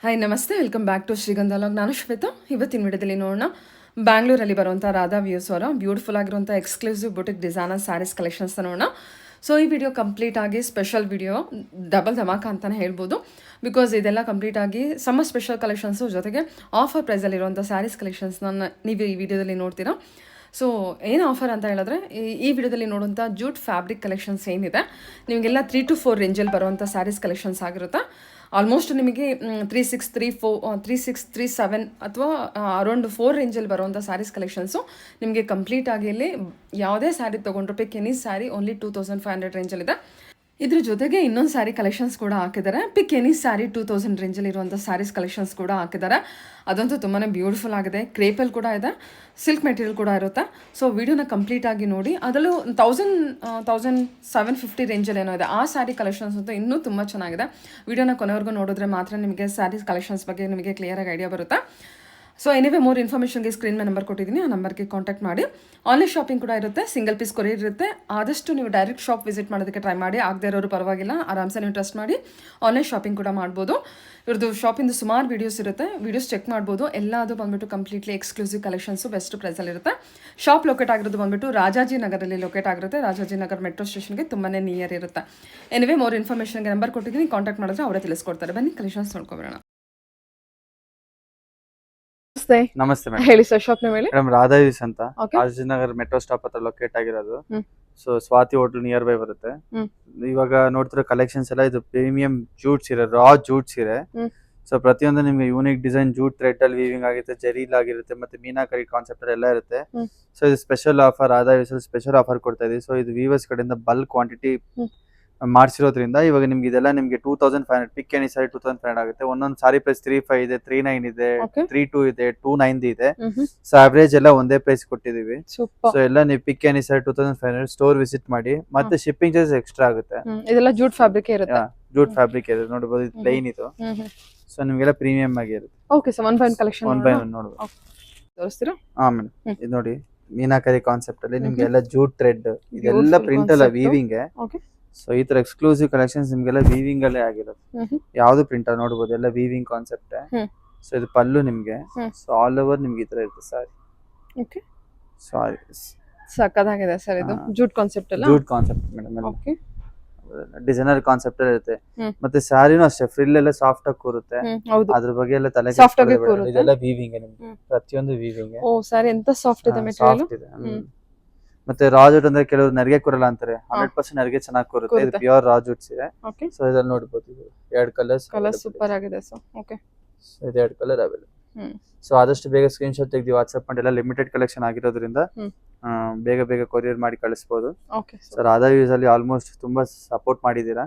Hi ನಮಸ್ತೆ, welcome back to Shrigandha log. ನಾನು ಶ್ವೇತಾ. ಇವತ್ತಿನ ವಿಡಿಯೋದಲ್ಲಿ ನೋಡೋಣ ಬ್ಯಾಂಗ್ಳೂರಲ್ಲಿ ಬರುವಂಥ ರಾಧಾ ವ್ಯೂಸ್ ಅವರ ಬ್ಯೂಟಿಫುಲ್ ಆಗಿರುವಂಥ exclusive boutique designer sarees collections ನೋಡೋಣ. ಸೊ ಈ ವಿಡಿಯೋ ಕಂಪ್ಲೀಟ್ ಆಗಿ ಸ್ಪೆಷಲ್ ವಿಡಿಯೋ, ಡಬಲ್ ಧಮಾಕ ಅಂತಲೇ ಹೇಳ್ಬೋದು. ಬಿಕಾಸ್ ಇದೆಲ್ಲ ಕಂಪ್ಲೀಟ್ ಆಗಿ ಸಮ್ಮರ್ ಸ್ಪೆಷಲ್ ಕಲೆಕ್ಷನ್ಸು ಜೊತೆಗೆ ಆಫರ್ ಪ್ರೈಸಲ್ಲಿರುವಂಥ ಸ್ಯಾರೀಸ್ ಕಲೆಕ್ಷನ್ಸ್ನ ನೀವು ಈ ವಿಡಿಯೋದಲ್ಲಿ ನೋಡ್ತೀರಾ. ಸೊ ಏನು ಆಫರ್ ಅಂತ ಹೇಳಿದ್ರೆ, ಈ ವಿಡಿಯೋದಲ್ಲಿ ನೋಡುವಂಥ ಜೂಟ್ ಫ್ಯಾಬ್ರಿಕ್ ಕಲೆಕ್ಷನ್ಸ್ ಏನಿದೆ ನಿಮಗೆಲ್ಲ 3 to 4 ರೇಂಜಲ್ಲಿ ಬರುವಂಥ ಸ್ಯಾರೀಸ್ ಕಲೆಕ್ಷನ್ಸ್ ಆಗಿರುತ್ತೆ. ಆಲ್ಮೋಸ್ಟ್ ನಿಮಗೆ 3637 ಅಥವಾ ಅರೌಂಡ್ 4 ರೇಂಜಲ್ಲಿ ಬರುವಂಥ ಸ್ಯಾರೀಸ್ ಕಲೆಕ್ಷನ್ಸು ನಿಮಗೆ ಕಂಪ್ಲೀಟ್ ಆಗಿ ಇಲ್ಲಿ ಯಾವುದೇ ಸ್ಯಾರಿ ತೊಗೊಂಡ್ರು ಪಿಕ್ ಎನಿ ಸ್ಯಾರಿ ಓನ್ಲಿ 2500 ರೇಂಜಲ್ಲಿದೆ. ಇದ್ರ ಜೊತೆಗೆ ಇನ್ನೊಂದು ಸ್ಯಾರಿ ಕಲೆಕ್ಷನ್ಸ್ ಕೂಡ ಹಾಕಿದ್ದಾರೆ. ಪಿಕ್ ಎನಿ ಸ್ಯಾರಿ 2000 ರೇಂಜಲ್ಲಿ ಇರುವಂಥ ಸ್ಯಾರೀಸ್ ಕಲೆಕ್ಷನ್ಸ್ ಕೂಡ ಹಾಕಿದ್ದಾರೆ. ಅದಂತೂ ತುಂಬಾ ಬ್ಯೂಟಿಫುಲ್ ಆಗಿದೆ. ಕ್ರೇಪಲ್ಲಿ ಕೂಡ ಇದೆ, ಸಿಲ್ಕ್ ಮೆಟೀರಿಯಲ್ ಕೂಡ ಇರುತ್ತೆ. ಸೊ ವಿಡಿಯೋನ ಕಂಪ್ಲೀಟ್ ಆಗಿ ನೋಡಿ. ಅದರಲ್ಲೂ 1750 ರೇಂಜಲ್ಲಿ ಏನೋ ಇದೆ ಆ ಸ್ಯಾರಿ ಕಲೆಕ್ಷನ್ಸ್ ಅಂತೂ ಇನ್ನೂ ತುಂಬ ಚೆನ್ನಾಗಿದೆ. ವಿಡಿಯೋನ ಕೊನೆವರೆಗೂ ನೋಡಿದ್ರೆ ಮಾತ್ರ ನಿಮಗೆ ಸ್ಯಾರೀಸ್ ಕಲೆಕ್ಷನ್ಸ್ ಬಗ್ಗೆ ನಿಮಗೆ ಕ್ಲಿಯರಾಗಿ ಐಡಿಯಾ ಬರುತ್ತೆ. ಸೊ ಎನಿವೇ ಮೋರ್ ಇನ್ಫಾರ್ಮೇಷನ್ಗೆ ಸ್ಕ್ರೀನ್ ಮೇಲೆ ನಂಬರ್ ಕೊಟ್ಟಿದ್ದೀನಿ, ಆ ನಂಬರ್ಗೆ ಕಾಂಟ್ಯಾಕ್ಟ್ ಮಾಡಿ. ಆನ್ಲೈನ್ ಶಾಪಿಂಗ್ ಕೂಡ ಇರುತ್ತೆ, ಸಿಂಗಲ್ ಪೀಸ್ ಕೊರಿಯರ್ ಇರುತ್ತೆ. ಆದಷ್ಟು ನೀವು ಡೈರೆಕ್ಟ್ ಶಾಪ್ ವಿಸಿಟ್ ಮಾಡೋದಕ್ಕೆ ಟ್ರೈ ಮಾಡಿ. ಆಗದೆ ಇರೋರು ಪರವಾಗಿಲ್ಲ, ಆರಾಮ್ಸೆ ನೀವು ಟ್ರಸ್ಟ್ ಮಾಡಿ ಆನ್ಲೈನ್ ಶಾಪಿಂಗ್ ಕೂಡ ಮಾಡ್ಬೋದು. ಇವ್ರದ್ದು ಶಾಪಿಂದು ಸುಮಾರು ವೀಡಿಯೋಸ್ ಇರುತ್ತೆ, ವೀಡಿಯೋಸ್ ಚೆಕ್ ಮಾಡ್ಬೋದು. ಎಲ್ಲದು ಬಂದ್ಬಿಟ್ಟು ಕಂಪ್ಲೀಟ್ಲಿ ಎಕ್ಸ್ಕ್ಲೂಸಿವ್ ಕಲೆಕ್ಷನ್ಸು ಬೆಸ್ಟ್ ಪ್ರೈಸಲ್ಲಿರುತ್ತೆ. ಶಾಪ್ ಲೊಕೇಟ್ ಆಗಿರೋದು ಬಂದ್ಬಿಟ್ಟು ರಾಜಾಜಿನಗರಲ್ಲಿ ಲೊಕೇಟ್ ಆಗಿರುತ್ತೆ. ರಾಜಾಜಿನಗರ್ ಮೆಟ್ರೋ ಸ್ಟೇಷನ್ಗೆ ತುಂಬಾ ನಿಯರ್ ಇರುತ್ತೆ. ಎನಿವೇ ಮೋರ್ ಇನ್ಫಾರ್ಮೇಷನ್ಗೆ ನಂಬರ್ ಕೊಟ್ಟಿದ್ದೀನಿ, ಕಾಂಟ್ಯಾಕ್ಟ್ ಮಾಡಿದ್ರೆ ಅವರೇ ತಿಳಿಸ್ಕೊಡ್ತಾರೆ. ಬನ್ನಿ ಕಲೆಕ್ಷನ್ಸ್ ನೋಡ್ಕೊಬರೋಣ. ನಮಸ್ತೆ ಮೇಡಮ್. ಹೇಳಿ ಸರ್, ಶಾಪ್ ನೇಮ್ ಹೇಳಿ. ಮೇಡಮ್ ರಾಧಾವೀಸ್ ಅಂತ Okay. ರಾಜನಗರ್ ಮೆಟ್ರೋ ಸ್ಟಾಪ್ ಹತ್ರ ಲೊಕೇಟ್ ಆಗಿರೋದು. ಹ್ಮ್. So Swathi hotel near by ಬರುತ್ತೆ. ಹ್ಮ್. ಇವಾಗ ನೋಡ್ತಿರೋ ಕಲೆಕ್ಷನ್ಸ್ ಎಲ್ಲ ಇದು ಪ್ರೀಮಿಯಂ ಜೂಟ್ ಸೀರೆ, ರಾ ಜೂಟ್ ಸೀರೆ. ಹ್ಮ್. ಸೊ ಪ್ರತಿಯೊಂದು ನಿಮ್ಗೆ ಯೂನಿಕ್ ಡಿಸೈನ್ ಜೂಟ್ ಥ್ರೆಡ್ ಅಲ್ಲಿ ವೀವಿಂಗ್ ಆಗಿರುತ್ತೆ, ಜರೀಲ್ ಆಗಿರುತ್ತೆ, ಮತ್ತೆ ಮೀನಾಕರಿ ಕಾನ್ಸೆಪ್ಟ್ ಅಲ್ಲಿ ಎಲ್ಲ ಇರುತ್ತೆ. ಹ್ಮ್. ಸೊ ಇದು ಸ್ಪೆಷಲ್ ಆಫರ್, ರಾಧಾವೀಸ್ ಸ್ಪೆಷಲ್ ಆಫರ್ ಕೊಡ್ತಾ ಇದೀವಿ. ಸೊ ಇದು ವೀವರ್ಸ್ ಕಡೆಯಿಂದ ಬಲ್ಕ್ ಕ್ವಾಂಟಿಟಿ ಮಾಡಿಸಿರೋದ್ರಿಂದ ಇವಾಗ ನಿಮ್ಗೆ ಇದೆಲ್ಲ ನಿಮ್ಗೆ 2500 ಪಿಕ್ ಎನಿ ಸಾರಿ 2500 ಆಗುತ್ತೆ. ಒಂದೊಂದು ಸಾರಿ ಪ್ರೈಸ್ 35 ಇದೆ, 39 ಇದೆ, Okay. 32 ಇದೆ, 29 ಇದೆ. ಮ್ಹೂ. ಸೊ ಅವರೇಜ್ ಎಲ್ಲ ಒಂದೇ ಪ್ರೈಸ್ ಕೊಟ್ಟಿದೀವಿ. ಸೂಪರ್. ಸೊ ಎಲ್ಲ ನೀವು ಪಿಕ್ ಎನಿ ಸಾರಿ 2500 ಸ್ಟೋರ್ ವಿಸಿಟ್ ಮಾಡಿ. ಮತ್ತೆ ಶಿಪ್ಪಿಂಗ್ ಚಾರ್ಜ್ ಎಕ್ಸ್ಟ್ರಾ ಆಗುತ್ತೆ. ಇದೆಲ್ಲ ಜೂಟ್ ಫ್ಯಾಬ್ರಿಕ್ ಇರುತ್ತೆ. ಜೂಟ್ ಫ್ಯಾಬ್ರಿಕ್ ಇದೆ ನೋಡಬಹುದು, ಇದು ಪ್ಲೈನ್ ಇದು. ಸೊ ನಿಮ್ಗೆಲ್ಲ ಪ್ರೀಮಿಯಂ ಆಗಿರುತ್ತೆ. Okay sir, 1 by 1 collection one by one ನೋಡ್ಬೋದು. ತೋರಿಸ್ತೀರಾ? ಹಾ ಮೇಡಮ್, ಹ್ಮ್. ಇದು ನೋಡಿ ಮೀನಾಕರಿ ಕಾನ್ಸೆಪ್ಟ್ ಅಲ್ಲಿ ನಿಮ್ಗೆ ಎಲ್ಲ ಜೂಟ್ ಥ್ರೆಡ್ ಇದೆಲ್ಲ Beautiful ಪ್ರಿಂಟ್ ಅಲ್ಲ, concept. ವೀವಿಂಗ್. ಓಕೆ. ಸೊ ಈ ತರ ಎಕ್ಸ್ಕ್ಲೂಸಿವ್ ಕಲೆಕ್ಷನ್ಸ್ ನಿಮ್ಗೆಲ್ಲ ವೀವಿಂಗ್ ಅಲ್ಲೇ ಆಗಿರುತ್ತೆ. ಯಾವ್ದು ಪ್ರಿಂಟ್ ಅಲ್ಲಿ ನೋಡಬಹುದು, ಎಲ್ಲ ವೀವಿಂಗ್ ಕಾನ್ಸೆಪ್ಟ್. ಸೊ ಇದು ಪಲ್ಲು ನಿಮ್ಗೆ. ಸೊ ಆಲ್ ಓವರ್ ನಿಮ್ಗೆ ಈ ತರ ಇರುತ್ತೆ ಸಾರಿ. ಓಕೆ. ಸಾರಿ ಸಕ್ಕತ್ತಾಗಿದೆ ಸರ್, ಇದು ಜೂಟ್ ಕಾನ್ಸೆಪ್ಟ್ ಅಲ್ಲ? Jute concept madam. Okay. Designer concept ಅಲ್ಲಿ ಇರುತ್ತೆ. ಹ್ಮ್. ಮತ್ತೆ ಸ್ಯಾರಿನೂ ಅಷ್ಟೇ, ಫ್ರಿಲ್ ಎಲ್ಲ ಸಾಫ್ಟ್ ಆಗಿ ಕೂರುತ್ತೆ. ಹೌದು. ಅದ್ರ ಬಗ್ಗೆ ಎಲ್ಲ ತಲೆ Soft ಆಗಿ ಕೆಡಿಸ್ಕೊಳ್ಳೋದು ಬೇಡ. ಕೂರುತ್ತೆ. ಇದೆಲ್ಲ ವೀವಿಂಗ್ ನಿಮ್ಗೆ, ಹ್ಮ್. ಪ್ರತಿಯೊಂದು ವೀವಿಂಗ್. ಓ ಸರ್, ಎಂತ ಸಾಫ್ಟ್ ಇದೆ ಮೆಟೀರಿಯಲ್. ಸಾಫ್ಟ್ ಇದೆ. ಮತ್ತೆ ರಾಜೂಟ್ ಅಂದ್ರೆ ಕೆಲವರು ನರಿಗೆ ಕೂರಲ್ಲ ಅಂತಾರೆ, 100% ನರಿಗೆ ಚೆನ್ನಾಗಿ ಕೂರುತ್ತೆ. ಇದು ಕೂರುತ್ತೆ. ಪ್ಯೂರ್ ರಾಜೂಟ್ ಇದೆ. ಓಕೆ. ಸೊ ಇದ್ರಲ್ಲಿ ನೋಡಬಹುದು, ಇದು 2 ಕಲರ್ಸ್. ಕಲರ್ ಸೂಪರ್ ಆಗಿದೆ ಸರ್. ಓಕೆ. ಇದು 2 ಕಲರ್ ಅವೈಲೇಬಲ್. ಹ್ಮ್. ಸೊ ಆದಷ್ಟು ಬೇಗ ಸ್ಕ್ರೀನ್ ಶಾಟ್ ತೆಗೆದು ವಾಟ್ಸ್ಆಪ್ ಮಾಡಿ. ಎಲ್ಲ ಲಿಮಿಟೆಡ್ ಕಲೆಕ್ಷನ್ ಆಗಿರೋದ್ರಿಂದ ಹ್ಮ್. ಬೇಗ ಬೇಗ ಕೊರಿಯರ್ ಮಾಡಿ ಕಳಿಸಬಹುದು. ಓಕೆ. ಸೊ ರಾಧಾವೀಸ್ ಅಲ್ಲಿ ಆಲ್ಮೋಸ್ಟ್ ತುಂಬಾ ಸಪೋರ್ಟ್ ಮಾಡಿದೀರಾ.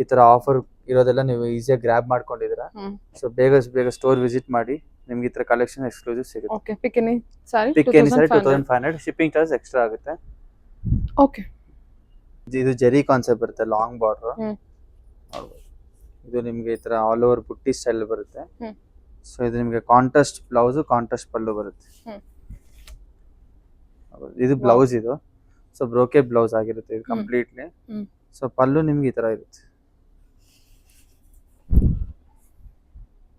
ಈ ತರ ಆಫರ್ ಇರೋದೆಲ್ಲ ನೀವು ಈಸಿಯಾಗಿ ಗ್ರಾಬ್ ಮಾಡ್ಕೊಂಡಿದ್ದೀರಾ. ಸೊ ಬೇಗ ಬೇಗ ಸ್ಟೋರ್ ವಿಸಿಟ್ ಮಾಡಿ, ನಿಮ್ಗೆ ಈ ತರ ಕಲೆಕ್ಷನ್ ಎಕ್ಸ್ಕ್ಲೂಸಿವ್ ಸಿಗುತ್ತೆ. ಓಕೆ. ಪಿಕ್ ಎನಿ ಸಾರಿ ಪಿಕ್ ಎನಿ ಸಾರಿ 2500, ಶಿಪ್ಪಿಂಗ್ ಚಾರ್ಜ್ ಎಕ್ಸ್ಟ್ರಾ ಆಗುತ್ತೆ. ಓಕೆ. ಇದು ಜೆರಿ ಕಾನ್ಸೆಪ್ಟ್ ಬರುತ್ತೆ, ಲಾಂಗ್ ಬಾರ್ಡರ್. ಹ್ಮ್. ಇದು ನಿಮ್ಗೆ ಈ ತರ ಆಲ್ ಓವರ್ ಬುಟ್ಟಿ ಸ್ಟೈಲ್ ಬರುತ್ತೆ. ಹ್ಮ್. ಸೊ ಇದು ನಿಮ್ಗೆ ಕಾಂಟ್ರಾಸ್ಟ್ ಬ್ಲೌಸ್, ಕಾಂಟ್ರಾಸ್ಟ್ ಪಲ್ಲು ಬರುತ್ತೆ. ಹ್ಮ್. ಇದು ಬ್ಲೌಸ್ ಇದು. ಸೊ ಬ್ರೋಕೆ ಬ್ಲೌಸ್ ಆಗಿರುತ್ತೆ ಇದು ಕಂಪ್ಲೀಟ್ಲಿ. ಹ್ಮ್. ಸೊ ಪಲ್ಲು ನಿಮ್ಗೆ ಈ ತರ ಇರುತ್ತೆ.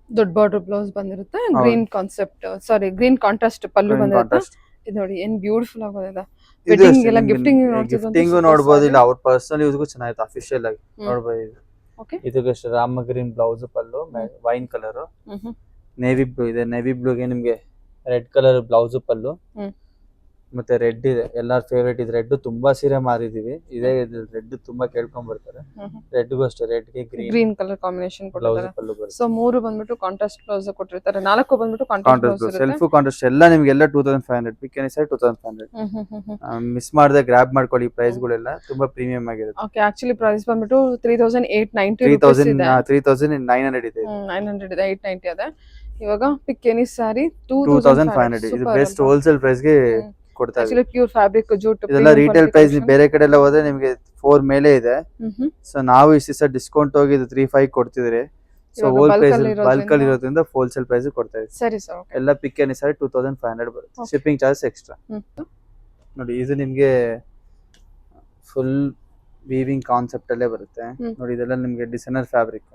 ದೊಡ್ಡ ಬಾರ್ಡರ್ ಬ್ಲೌಸ್ ಬಂದಿರುತ್ತೆ. ಗ್ರೀನ್ ಕಾನ್ಸೆಪ್ಟ್, ಸಾರಿ ಗ್ರೀನ್ ಕಾಂಟ್ರಾಸ್ಟ್ ಪಲ್ಲು ಬಂದಿರುತ್ತೆ. ಕಾಂಟ್ರಾಸ್ಟ್ ಇದು ನೋಡಿ ಏನ್ ಬ್ಯೂಟಿಫುಲ್ ಆಗಿದೆ. ಇದು ವೆಡ್ಡಿಂಗ್ ಎಲ್ಲ ಗಿಫ್ಟಿಂಗ್ ಗಿಫ್ಟಿಂಗ್ ನೋಡಬಹುದು, ಇಲ್ಲ ಅವ್ರ ಪರ್ಸನಲ್ ಯೂಸ್ಗೂ ಚೆನ್ನಾಗಿರುತ್ತೆ. ಅಫಿಷಿಯಲ್ ಆಗಿ ನೋಡಬಹುದು ಇದು. ಓಕೆ. ಇದಕ್ಕೆ ರಾಮ ಗ್ರೀನ್ ಬ್ಲೌಸ್, ಪಲ್ಲು ವೈನ್ ಕಲರ್, ನೇವಿ ಬ್ಲೂ ಇದೆ. ನೇವಿ ಬ್ಲೂಗೆ ನಿಮ್ಗೆ ರೆಡ್ ಕಲರ್ ಬ್ಲೌಸ್, ಪಲ್ಲು, ಮತ್ತೆ ರೆಡ್ ಇದೆ. ಎಲ್ಲಾರ್ ಫೇವರೇಟ್ ಇದು ರೆಡ್. ತುಂಬಾ ಸೀರೆ ಮಾರಿದೀವಿ, ಇದೇ ರೆಡ್ ತುಂಬಾ ಕೇಳ್ಕೊಂಡ್ ಬರ್ತಾರೆ. ರೆಡ್ಗೂ ಅಷ್ಟೇ, ರೆಡ್ಗೆ ಗ್ರೀನ್ ಕಲರ್ ಕಾಂಬಿನೇಷನ್ ಬ್ಲೌಸ್, ಕೊಟ್ಟಿದ್ದಾರೆ. ಪಲ್ಲು ಬರುತ್ತೆ. ಸೊ 3 ಬಂದ್ಬಿಟ್ಟು ಕಾಂಟ್ರಾಸ್ಟ್ ಬ್ಲೌಸ್ ಕೊಟ್ಟಿರ್ತಾರೆ, 4 ಬಂದ್ಬಿಟ್ಟು ಕಾಂಟ್ರಾಸ್ಟ್ ಬ್ಲೌಸ್ ಕಾಂಟ್ರಾಸ್ಟ್, ಇರುತ್ತೆ. ಸೆಲ್ಫ್ ಕಾಂಟ್ರಾಸ್ಟ್ ಎಲ್ಲ ನಿಮ್ಗೆಲ್ಲ 2500. ಪಿಕ್ ಎನಿ ಸೈಡ್ 2500. ಮಿಸ್ ಮಾಡದೆ ಗ್ರಾಬ್ ಮಾಡ್ಕೊಳ್ಳಿ. ಪ್ರೈಸ್ ಗಳೆಲ್ಲ ತುಂಬಾ ಪ್ರೀಮಿಯಂ ಆಗಿರುತ್ತೆ. ಓಕೆ. ಆಕ್ಚುಲಿ ಪ್ರೈಸ್ ಬಂದ್ಬಿಟ್ಟು 3890 ರೂಪೀಸ್ ಇದೆ. 3900 ಇದೆ. 900 ಇದೆ, 890 ಇದೆ. ಇವಾಗ ಪಿಕ್ ಎನಿ ಸಾರಿ 2500. ಇದು ಬೆಸ್ಟ್ ಹೋಲ್ಸೇಲ್ ಪ್ರೈಸ್ ಗೆ ಕೊಡ್ತಾ ಆಕ್ಚುಲಿ ಪ್ಯೂರ್ ಫ್ಯಾಬ್ರಿಕ್ ಜೂಟ್. ಇದೆಲ್ಲ ರಿಟೇಲ್ ಪ್ರೈಸ್ ಬೇರೆ ಕಡೆ ಎಲ್ಲ ಹೋದ್ರೆ ನಿಮ್ಗೆ 4 ಮೇಲೆ ಇದೆ. ಸೊ ನಾವು ಇಷ್ಟ ಡಿಸ್ಕೌಂಟ್ ಹೋಗಿ 35 ಕೊಡ್ತಿದ್ರಿ. ಸೊ ಹೋಲ್ ಪ್ರೈಸ್ ಬಲ್ಕ್ ಅಲ್ಲಿ ಇರೋದ್ರಿಂದ ಹೋಲ್ಸೇಲ್ ಪ್ರೈಸ್ ಕೊಡ್ತಾ ಇದೀವಿ. ಸರಿ ಸರ್. ಓಕೆ. ಎಲ್ಲ ಪಿಕ್ ಎನಿ ಸಾರಿ 2500 ಬರುತ್ತೆ. Shipping charge extra. ನೋಡಿ ಇದು ನಿಮ್ಗೆ ಫುಲ್ ವೀವಿಂಗ್ ಕಾನ್ಸೆಪ್ಟ್ ಅಲ್ಲೇ ಬರುತ್ತೆ. ನೋಡಿ ಇದೆಲ್ಲ ನಿಮ್ಗೆ ಡಿಸೈನರ್ ಫ್ಯಾಬ್ರಿಕ್.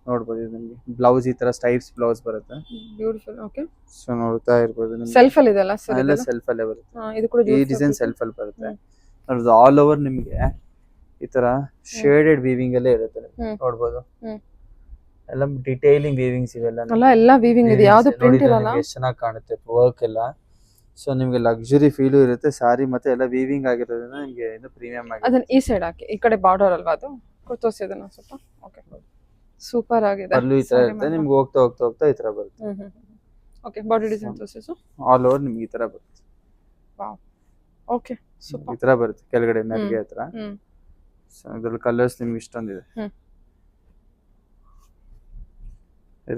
ನೋಡ್ಬೋದು ಇದು ನಿಮ್ಗೆ ಬ್ಲೌಸ್ ಈ ತರ ಸ್ಟೈಪ್ಸ್ ಬ್ಲೌಸ್ ಬರುತ್ತೆ. ಬ್ಯೂಟಿಫುಲ್. ಓಕೆ. ಸೊ ನೋಡ್ತಾ ಇರ್ಬೋದು ನಿಮ್ಗೆ ಸೆಲ್ಫ್ ಅಲ್ಲಿ ಇದೆಲ್ಲ ಸರ್ ಎಲ್ಲ ಸೆಲ್ಫ್ ಅಲ್ಲೇ ಬರುತ್ತೆ. ಇದು ಕೂಡ ಈ ಡಿಸೈನ್ ಸೆಲ್ಫ್ ಅಲ್ಲಿ ಬರುತ್ತೆ. ನೋಡ್ಬೋದು ಆಲ್ ಓವರ್ ನಿಮ್ಗೆ ಈ ತರ ಶೇಡೆಡ್ ವೀವಿಂಗ್ ಅಲ್ಲೇ ಇರುತ್ತೆ ನೋಡ್ಬೋದು. ಎಲ್ಲ ಡಿಟೇಲಿಂಗ್ ವೀವಿಂಗ್ಸ್ ಇವೆಲ್ಲ ಎಲ್ಲ ವೀವಿಂಗ್ ಇದೆ, ಯಾವ್ದು ಪ್ರಿಂಟ್ ಇರಲ್ಲ. ಎಷ್ಟು ಚೆನ್ನಾಗಿ ಕಾಣುತ್ತೆ ವರ್ಕ್ ಎಲ್ಲ. ಸೊ ನಿಮ್ಗೆ ಲಕ್ಸುರಿ ಫೀಲು ಇರುತ್ತೆ ಸಾರಿ, ಮತ್ತೆ ಎಲ್ಲ ವೀವಿಂಗ್ ಆಗಿರೋದ್ರಿಂದ ನಿಮ್ಗೆ ಇದು ಪ್ರೀಮಿಯಂ ಆಗಿದೆ. ಅದನ್ನ ಈ ಸೈಡ್ ಹಾಕಿ, ಈ ಕಡೆ ಬಾರ್ಡರ್ ಅಲ್ವಾ ಅದು, ತೋರಿಸಿ ಅದನ್ನ ಸ್ವಲ್ಪ. ಓಕೆ, ಸೂಪರ್ ಆಗಿದೆ. ಪಲ್ಲು ಈ ತರ ಇರುತ್ತೆ ನಿಮ್ಗೆ, ಹೋಗ್ತಾ ಹೋಗ್ತಾ ಹೋಗ್ತಾ ಈ ತರ ಬರುತ್ತೆ. ಓಕೆ, ಬಾಡಿ ಡಿಸೈನ್ ತೋರಿಸಿ ಸರ್. ಆಲ್ ಓವರ್ ನಿಮ್ಗೆ ಈ ತರ ಬರುತ್ತೆ. Wow, okay, super. ಈ ತರ ಬರುತ್ತೆ ಕೆಳಗಡೆ ನೆರಿಗೆ ಹತ್ರ. ಸೊ ಇದ್ರಲ್ಲಿ ಕಲರ್ಸ್ ನಿಮ್ಗೆ ಇಷ್ಟೊಂದಿದೆ.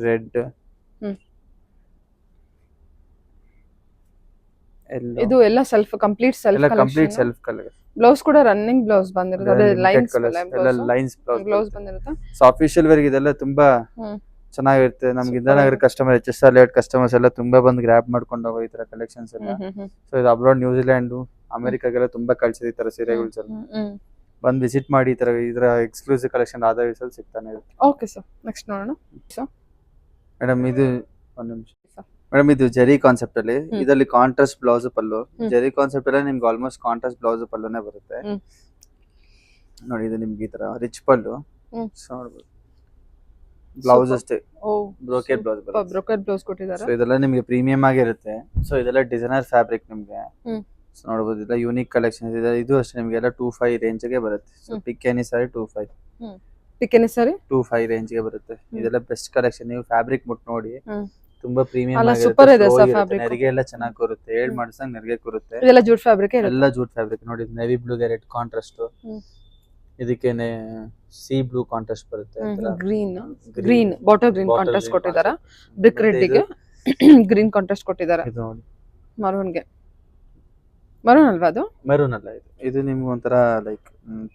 ರೆಡ್, ಇದು ಎಲ್ಲ ಸೆಲ್ಫ್ ಕಂಪ್ಲೀಟ್ ಸೆಲ್ಫ್ ಎಲ್ಲ ಕಂಪ್ಲೀಟ್ ಸೆಲ್ಫ್ ಕಲರ್. ಬ್ಲೌಸ್ ಕೂಡ ರನ್ನಿಂಗ್ ಬ್ಲೌಸ್ ಬಂದಿರುತ್ತೆ, ಅದೇ ಲೈನ್ಸ್ ಲೈನ್ಸ್ ಬ್ಲೌಸ್ ಬಂದಿರುತ್ತೆ. ಸೊ ಅಫಿಷಿಯಲ್ ವೇರ್ ಇದೆಲ್ಲ ತುಂಬಾ ಚೆನ್ನಾಗಿರುತ್ತೆ. ನಮ್ಗೆ Indiranagar customer, HSR layout customers ಎಲ್ಲ ತುಂಬಾ ಬಂದು ಗ್ರಾಬ್ ಮಾಡ್ಕೊಂಡು ಹೋಗೋ ಈ ತರ ಕಲೆಕ್ಷನ್ಸ್ ಎಲ್ಲ. ಸೊ ಇದು ಅಬ್ರಾಡ್, ನ್ಯೂಜಿಲೆಂಡ್, ಅಮೆರಿಕಾಗೆಲ್ಲ ತುಂಬಾ ಕಳ್ಸಿದೆ ಈ ತರ ಸೀರೆಗಳು ಎಲ್ಲ. ಬಂದು ವಿಸಿಟ್ ಮಾಡಿ, ಇದರ ಎಕ್ಸ್ಕ್ಲೂಸಿವ್ ಕಲೆಕ್ಷನ್ ರಾಧಾವಿಸಲ್ಲಿ ಸಿಗ್ತಾನೆ ಇರುತ್ತೆ. ಓಕೆ ಸರ್, ನೆಕ್ಸ್ಟ್ ನೋಡೋಣ. ಮೇಡಮ್ ಇದು ಒಂದ್ ನಿಮಿಷ ಮೇಡಮ್, ಇದು ಜೆರಿ ಕಾನ್ಸೆಪ್ಟ್ ಅಲ್ಲಿ, ಇದರಲ್ಲಿ ಕಾಂಟ್ರಾಸ್ಟ್ ಬ್ಲೌಸ್ ಪಲ್ಲು. ಜೆರಿ ಕಾನ್ಸೆಪ್ಟ್ ಅಲ್ಲಿ ನಿಮ್ಗೆ ಆಲ್ಮೋಸ್ಟ್ ಕಾಂಟ್ರಾಸ್ಟ್ ಬ್ಲೌಸ್ ಪಲ್ಲುನೇ ಬರುತ್ತೆ ನೋಡಿ. ಇದು ನಿಮ್ಗೆ ಈ ತರ ರಿಚ್ ಪಲ್ಲು. ಸೊ ನೋಡ್ಬೋದು ಬ್ಲೌಸ್ ಅಷ್ಟೇ ಬ್ರೋಕೆಟ್ ಬ್ಲೌಸ್ ಬರುತ್ತೆ. ಬ್ರೋಕೆಟ್ ಬ್ಲೌಸ್ ಕೊಟ್ಟಿದ್ದಾರೆ. ಸೊ ಇದೆಲ್ಲ ನಿಮ್ಗೆ ಪ್ರೀಮಿಯಂ ಆಗಿರುತ್ತೆ. ಸೊ ಇದೆಲ್ಲ ಡಿಸೈನರ್ ಫ್ಯಾಬ್ರಿಕ್ ನಿಮ್ಗೆ. ಸೊ ನೋಡ್ಬೋದು ಇದೆಲ್ಲ ಯೂನಿಕ್ ಕಲೆಕ್ಷನ್ ಇದೆ. ಇದು ಅಷ್ಟೇ ನಿಮ್ಗೆ ಎಲ್ಲ 2.5 ರೇಂಜ್ ಗೆ ಬರುತ್ತೆ. ಸೊ ಪಿಕ್ ಎನಿ ಸಾರಿ 2.5 ರೇಂಜ್ ಗೆ ಬರುತ್ತೆ. ಇದೆಲ್ಲ ಬೆಸ್ಟ್ ಕಲೆಕ್ಷನ್. ನೀವು ಫ್ಯಾಬ್ರಿಕ್ ಮುಟ್ ನೋಡಿ, ತುಂಬಾ ಪ್ರೀಮಿಯಂ ಆಗಿರುತ್ತೆ. ನೆರಿಗೆ ಎಲ್ಲ ಚೆನ್ನಾಗಿ ಕೂರುತ್ತೆ, ಹೇಳ್ ಮಾಡ್ಸಂಗ್ ನೆರಿಗೆ ಕೂರುತ್ತೆ. ಇದೆಲ್ಲ ಜೂಟ್ ಫ್ಯಾಬ್ರಿಕ್, ಎಲ್ಲ ಜೂಟ್ ಫ್ಯಾಬ್ರಿಕ್ ನೋಡಿ. ನೇವಿ ಬ್ಲೂಗೆ ರೆಡ್ ಕಾಂಟ್ರಾಸ್ಟ್, ಇದಕ್ಕೇನೆ ಸಿ ಬ್ಲೂ ಕಾಂಟ್ರಾಸ್ಟ್ ಬರುತ್ತೆ. ಗ್ರೀನ್ ಬಾಟಲ್ ಗ್ರೀನ್ ಕಾಂಟ್ರಾಸ್ಟ್ ಕೊಟ್ಟಿದ್ದಾರೆ. ಬ್ರಿಕ್ ರೆಡ್ ಗೆ ಗ್ರೀನ್ ಕಾಂಟ್ರಾಸ್ಟ್ ಕೊಟ್ಟಿದ್ದಾರೆ. ಇದು ನೋಡಿ ಮರೂನ್ ಗೆ, ಮರೂನ್ ಅಲ್ವಾ ಅದು? ಮರೂನ್ ಅಲ್ಲ, ಇದು ನಿಮ್ಗೆ ಒಂಥರ ಲೈಕ್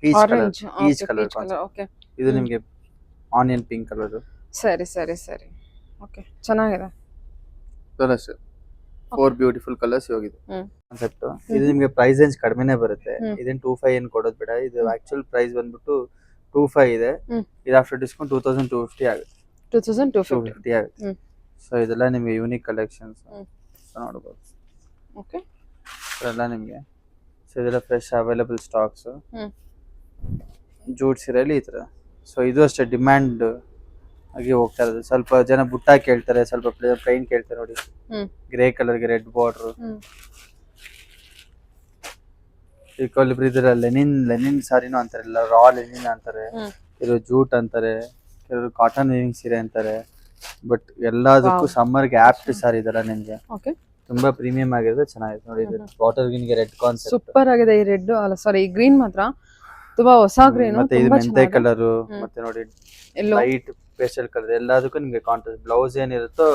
ಪೀಚ್ ಕಲರ್. ಓಕೆ, ಇದು ನಿಮ್ಗೆ ಆನಿಯನ್ ಪಿಂಕ್ ಕಲರ್. ಸರಿ ಸರಿ ಸರಿ, ಓಕೆ, ಚೆನ್ನಾಗಿದೆ. ಕಲರ್ಸ್ 4 ಬ್ಯೂಟಿಫುಲ್ ಕಲರ್ಸ್ ಹೋಗಿದೆ ಕಾನ್ಸೆಪ್ಟ್. ಇದು ನಿಮ್ಗೆ ಪ್ರೈಸ್ ರೇಂಜ್ ಕಡಿಮೆನೇ ಬರುತ್ತೆ. ಇದನ್ನ 2.5 ಏನ್ ಕೊಡೋದು ಬೇಡ. ಇದು ಆಕ್ಚುಯಲ್ ಪ್ರೈಸ್ ಬಂದ್ಬಿಟ್ಟು 2.5 ಇದೆ. ಇದು ಆಫ್ಟರ್ ಡಿಸ್ಕೌಂಟ್ 2250 ಆಗುತ್ತೆ. 2250 ಆಗುತ್ತೆ. ಸೊ ಇದೆಲ್ಲ ನಿಮ್ಗೆ ಯೂನಿಕ್ ಕಲೆಕ್ಷನ್ಸ್ ನೋಡಬಹುದು. ಓಕೆ, ಇದೆಲ್ಲ ನಿಮ್ಗೆ, ಸೊ ಇದೆಲ್ಲ ಫ್ರೆಶ್ ಅವೈಲೇಬಲ್ ಸ್ಟಾಕ್ಸ್ ಜೂಟ್ ಸೀರೆಯಲ್ಲಿ ಈ ತರ. ಸೊ ಇದು ಅಷ್ಟೇ ಡಿಮ್ಯಾಂಡ್ ಆಗಿ ಹೋಗ್ತಾ ಇರೋದು. ಸ್ವಲ್ಪ ಜನ ಬುಟ್ಟ ಕೇಳ್ತಾರೆ, ಸ್ವಲ್ಪ ಪ್ಲೈನ್ ಕೇಳ್ತಾರೆ ನೋಡಿ. ಗ್ರೇ ಕಲರ್ಗೆ ರೆಡ್ ಬಾರ್ಡರ್. ಈ ಕೊಲ್ಬ್ರಿ ಇದ್ರ ಲೆನಿನ್ ಸಾರಿನೂ ಅಂತಾರೆ, ರಾ ಲೆನಿನ್ ಅಂತಾರೆ, ಕೆಲವರು ಜೂಟ್ ಅಂತಾರೆ, ಕೆಲವರು ಕಾಟನ್ ವೀವಿಂಗ್ ಸೀರೆ ಅಂತಾರೆ. ಬಟ್ ಎಲ್ಲದಕ್ಕೂ ಸಮ್ಮರ್ಗೆ ಆಪ್ಟ್ ಸಾರಿ ಇದೆಲ್ಲ ನಿಮ್ಗೆ. ತುಂಬಾ ಪ್ರೀಮಿಯಂ ಆಗಿರೋದು, ಚೆನ್ನಾಗಿದೆ ನೋಡಿ. ಇದು ವಾಟರ್ ಗ್ರೀನ್ ಗೆ ರೆಡ್ ಕಾನ್ಸೆಪ್ಟ್ ಸೂಪರ್ ಆಗಿದೆ. ಈ ರೆಡ್ ಅಲ್ಲ, ಸಾರಿ, ಈ ಗ್ರೀನ್ ಮಾತ್ರ ತುಂಬಾ ಹೊಸ ಗ್ರೀನ್. ಮತ್ತೆ ಇದು ಮೆಂತೆ ಕಲರ್, ಮತ್ತೆ ನೋಡಿ ಲೈಟ್ ಪೇಸ್ಟಲ್ ಕಲರ್. ಎಲ್ಲದಕ್ಕೂ ನಿಮ್ಗೆ ಕಾಂಟ್ರಾಸ್ಟ್ ಬ್ಲೌಸ್ ಏನಿರುತ್ತೋ,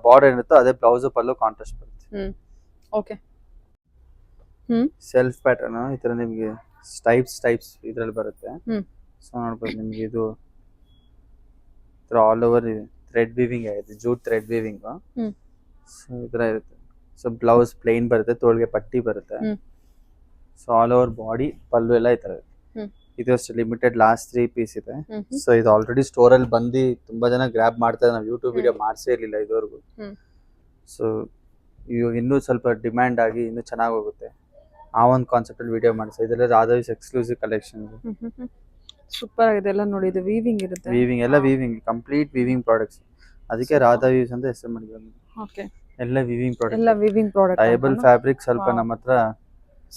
ಬಾರ್ಡರ್ ಏನಿರುತ್ತೋ ಅದೇ ಬ್ಲೌಸ್ ಪಲ್ಲು ಕಾಂಟ್ರಾಸ್ಟ್ ಬರುತ್ತೆ. ಓಕೆ, ಸೆಲ್ಫ್ ಪ್ಯಾಟರ್ನ್ ಈ ತರ ನಿಮ್ಗೆ ಸ್ಟೈಪ್ಸ್ ಇದ್ರಲ್ಲಿ ಬರುತ್ತೆ. ಸೊ ನೋಡ್ಬೋದು ನಿಮ್ಗೆ ಇದು ಆಲ್ ಓವರ್ ಥ್ರೆಡ್ ವೀವಿಂಗ್ ಆಗಿದೆ, ಜೂಟ್ ಥ್ರೆಡ್ ವೀವಿಂಗ್. ಸೊ ಈ ತರ ಇರುತ್ತೆ. ಸೊ ಬ್ಲೌಸ್ ಪ್ಲೇನ್ ಬರುತ್ತೆ, ತೋಳ್ಗೆ ಪಟ್ಟಿ ಬರುತ್ತೆ. ಸೊ ಆಲ್ ಓವರ್ ಬಾಡಿ ಪಲ್ಲು ಎಲ್ಲ ಈ ತರ ಇರುತ್ತೆ. ಇದು ಅಷ್ಟೇ ಲಿಮಿಟೆಡ್, ಲಾಸ್ಟ್ 3 ಪೀಸ್ ಇದೆ. ಸೊ ಇದು ಆಲ್ರೆಡಿ ಸ್ಟೋರ್ ಅಲ್ಲಿ ಬಂದು ತುಂಬಾ ಜನ ಗ್ರಾಬ್ ಮಾಡ್ತಾರೆ. ನಾವು ಯೂಟ್ಯೂಬ್ ವಿಡಿಯೋ ಮಾಡ್ಸೇ ಇರ್ಲಿಲ್ಲ ಇದುವರೆಗೂ. ಸೊ ಇವಾಗ ಇನ್ನೂ ಸ್ವಲ್ಪ ಡಿಮ್ಯಾಂಡ್ ಆಗಿ ಇನ್ನೂ ಚೆನ್ನಾಗಿ ಹೋಗುತ್ತೆ. ಆ ಒಂದು ಕಾನ್ಸೆಪ್ಟ್ ಅಲ್ಲಿ ವಿಡಿಯೋ ಮಾಡ್ಸೋ. ಇದೆಲ್ಲ ರಾಧಾವಿಸ್ ಎಕ್ಸ್ಕ್ಲೂಸಿವ್ ಕಲೆಕ್ಷನ್. ಸೂಪರ್ ಆಗಿದೆ ಎಲ್ಲ ನೋಡಿ. ಇದು ವೀವಿಂಗ್ ಇರುತ್ತೆ, ಎಲ್ಲ ವೀವಿಂಗ್, ಕಂಪ್ಲೀಟ್ ವೀವಿಂಗ್ ಪ್ರಾಡಕ್ಟ್ಸ್. ಅದಕ್ಕೆ ರಾಧಾವಿಸ್ ಅಂತ ಹೆಸರು ಮಾಡಿದ್ರು. ಓಕೆ, ಎಲ್ಲ ವೀವಿಂಗ್ ಪ್ರಾಡಕ್ಟ್, ಎಲ್ಲ ವೀವಿಂಗ್ ಪ್ರಾಡಕ್ಟ್. ಡಯಬಲ್ ಫ್ಯಾಬ್ರಿಕ್ ಸ್ವಲ್ಪ ನಮ್ಮ ಹತ್ರ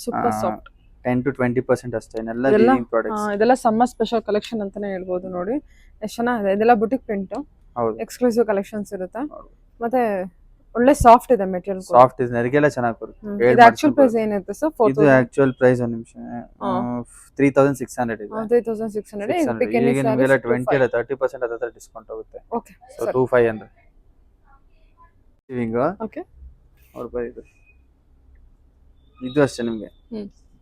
ಸೂಪರ್ ಸಾಫ್ಟ್, 10 to 20% ಅಷ್ಟೇ. ಎಲ್ಲ ವೀವಿಂಗ್ ಪ್ರಾಡಕ್ಟ್ಸ್. ಇದೆಲ್ಲ ಸಮ್ಮರ್ ಸ್ಪೆಷಲ್ ಕಲೆಕ್ಷನ್ ಅಂತಾನೆ ಹೇಳ್ಬೋದು ನೋಡಿ. ಎಷ್ಟು ಚೆನ್ನಾಗಿದೆ. ಇದೆಲ್ಲ ಬುಟಿಕ್ ಪ್ರಿಂಟ್, ಎಕ್ಸ್ಕ್ಲೂಸಿವ್ ಕಲೆಕ್ಷನ್ಸ್ ಇರುತ್ತೆ. ಮತ್ತೆ ಒಳ್ಳೆ ಸಾಫ್ಟ್ ಇದೆ ಮೆಟೀರಿಯಲ್, ಸಾಫ್ಟ್ ಇದೆ, ನೆರಿಗೆಲ್ಲ ಚೆನ್ನಾಗಿ ಬರುತ್ತೆ. ಇದು ಆಕ್ಚುಯಲ್ ಪ್ರೈಸ್ ಏನಿರುತ್ತೆ ಸರ್? ಇದು ಆಕ್ಚುಯಲ್ ಪ್ರೈಸ್ ಒಂದು ನಿಮಿಷ 3600 ಇದೆ. 3600. ಈಗ ನಿಮಗೆಲ್ಲ 20 ಇಲ್ಲ 30% ಅದರ ಡಿಸ್ಕೌಂಟ್ ಹೋಗುತ್ತೆ. Okay, so 2500 weaving. ಓಕೆ, ನೋಡ್ಬೋದು. ಇದು ಅಷ್ಟೇ ನಿಮ್ಗೆ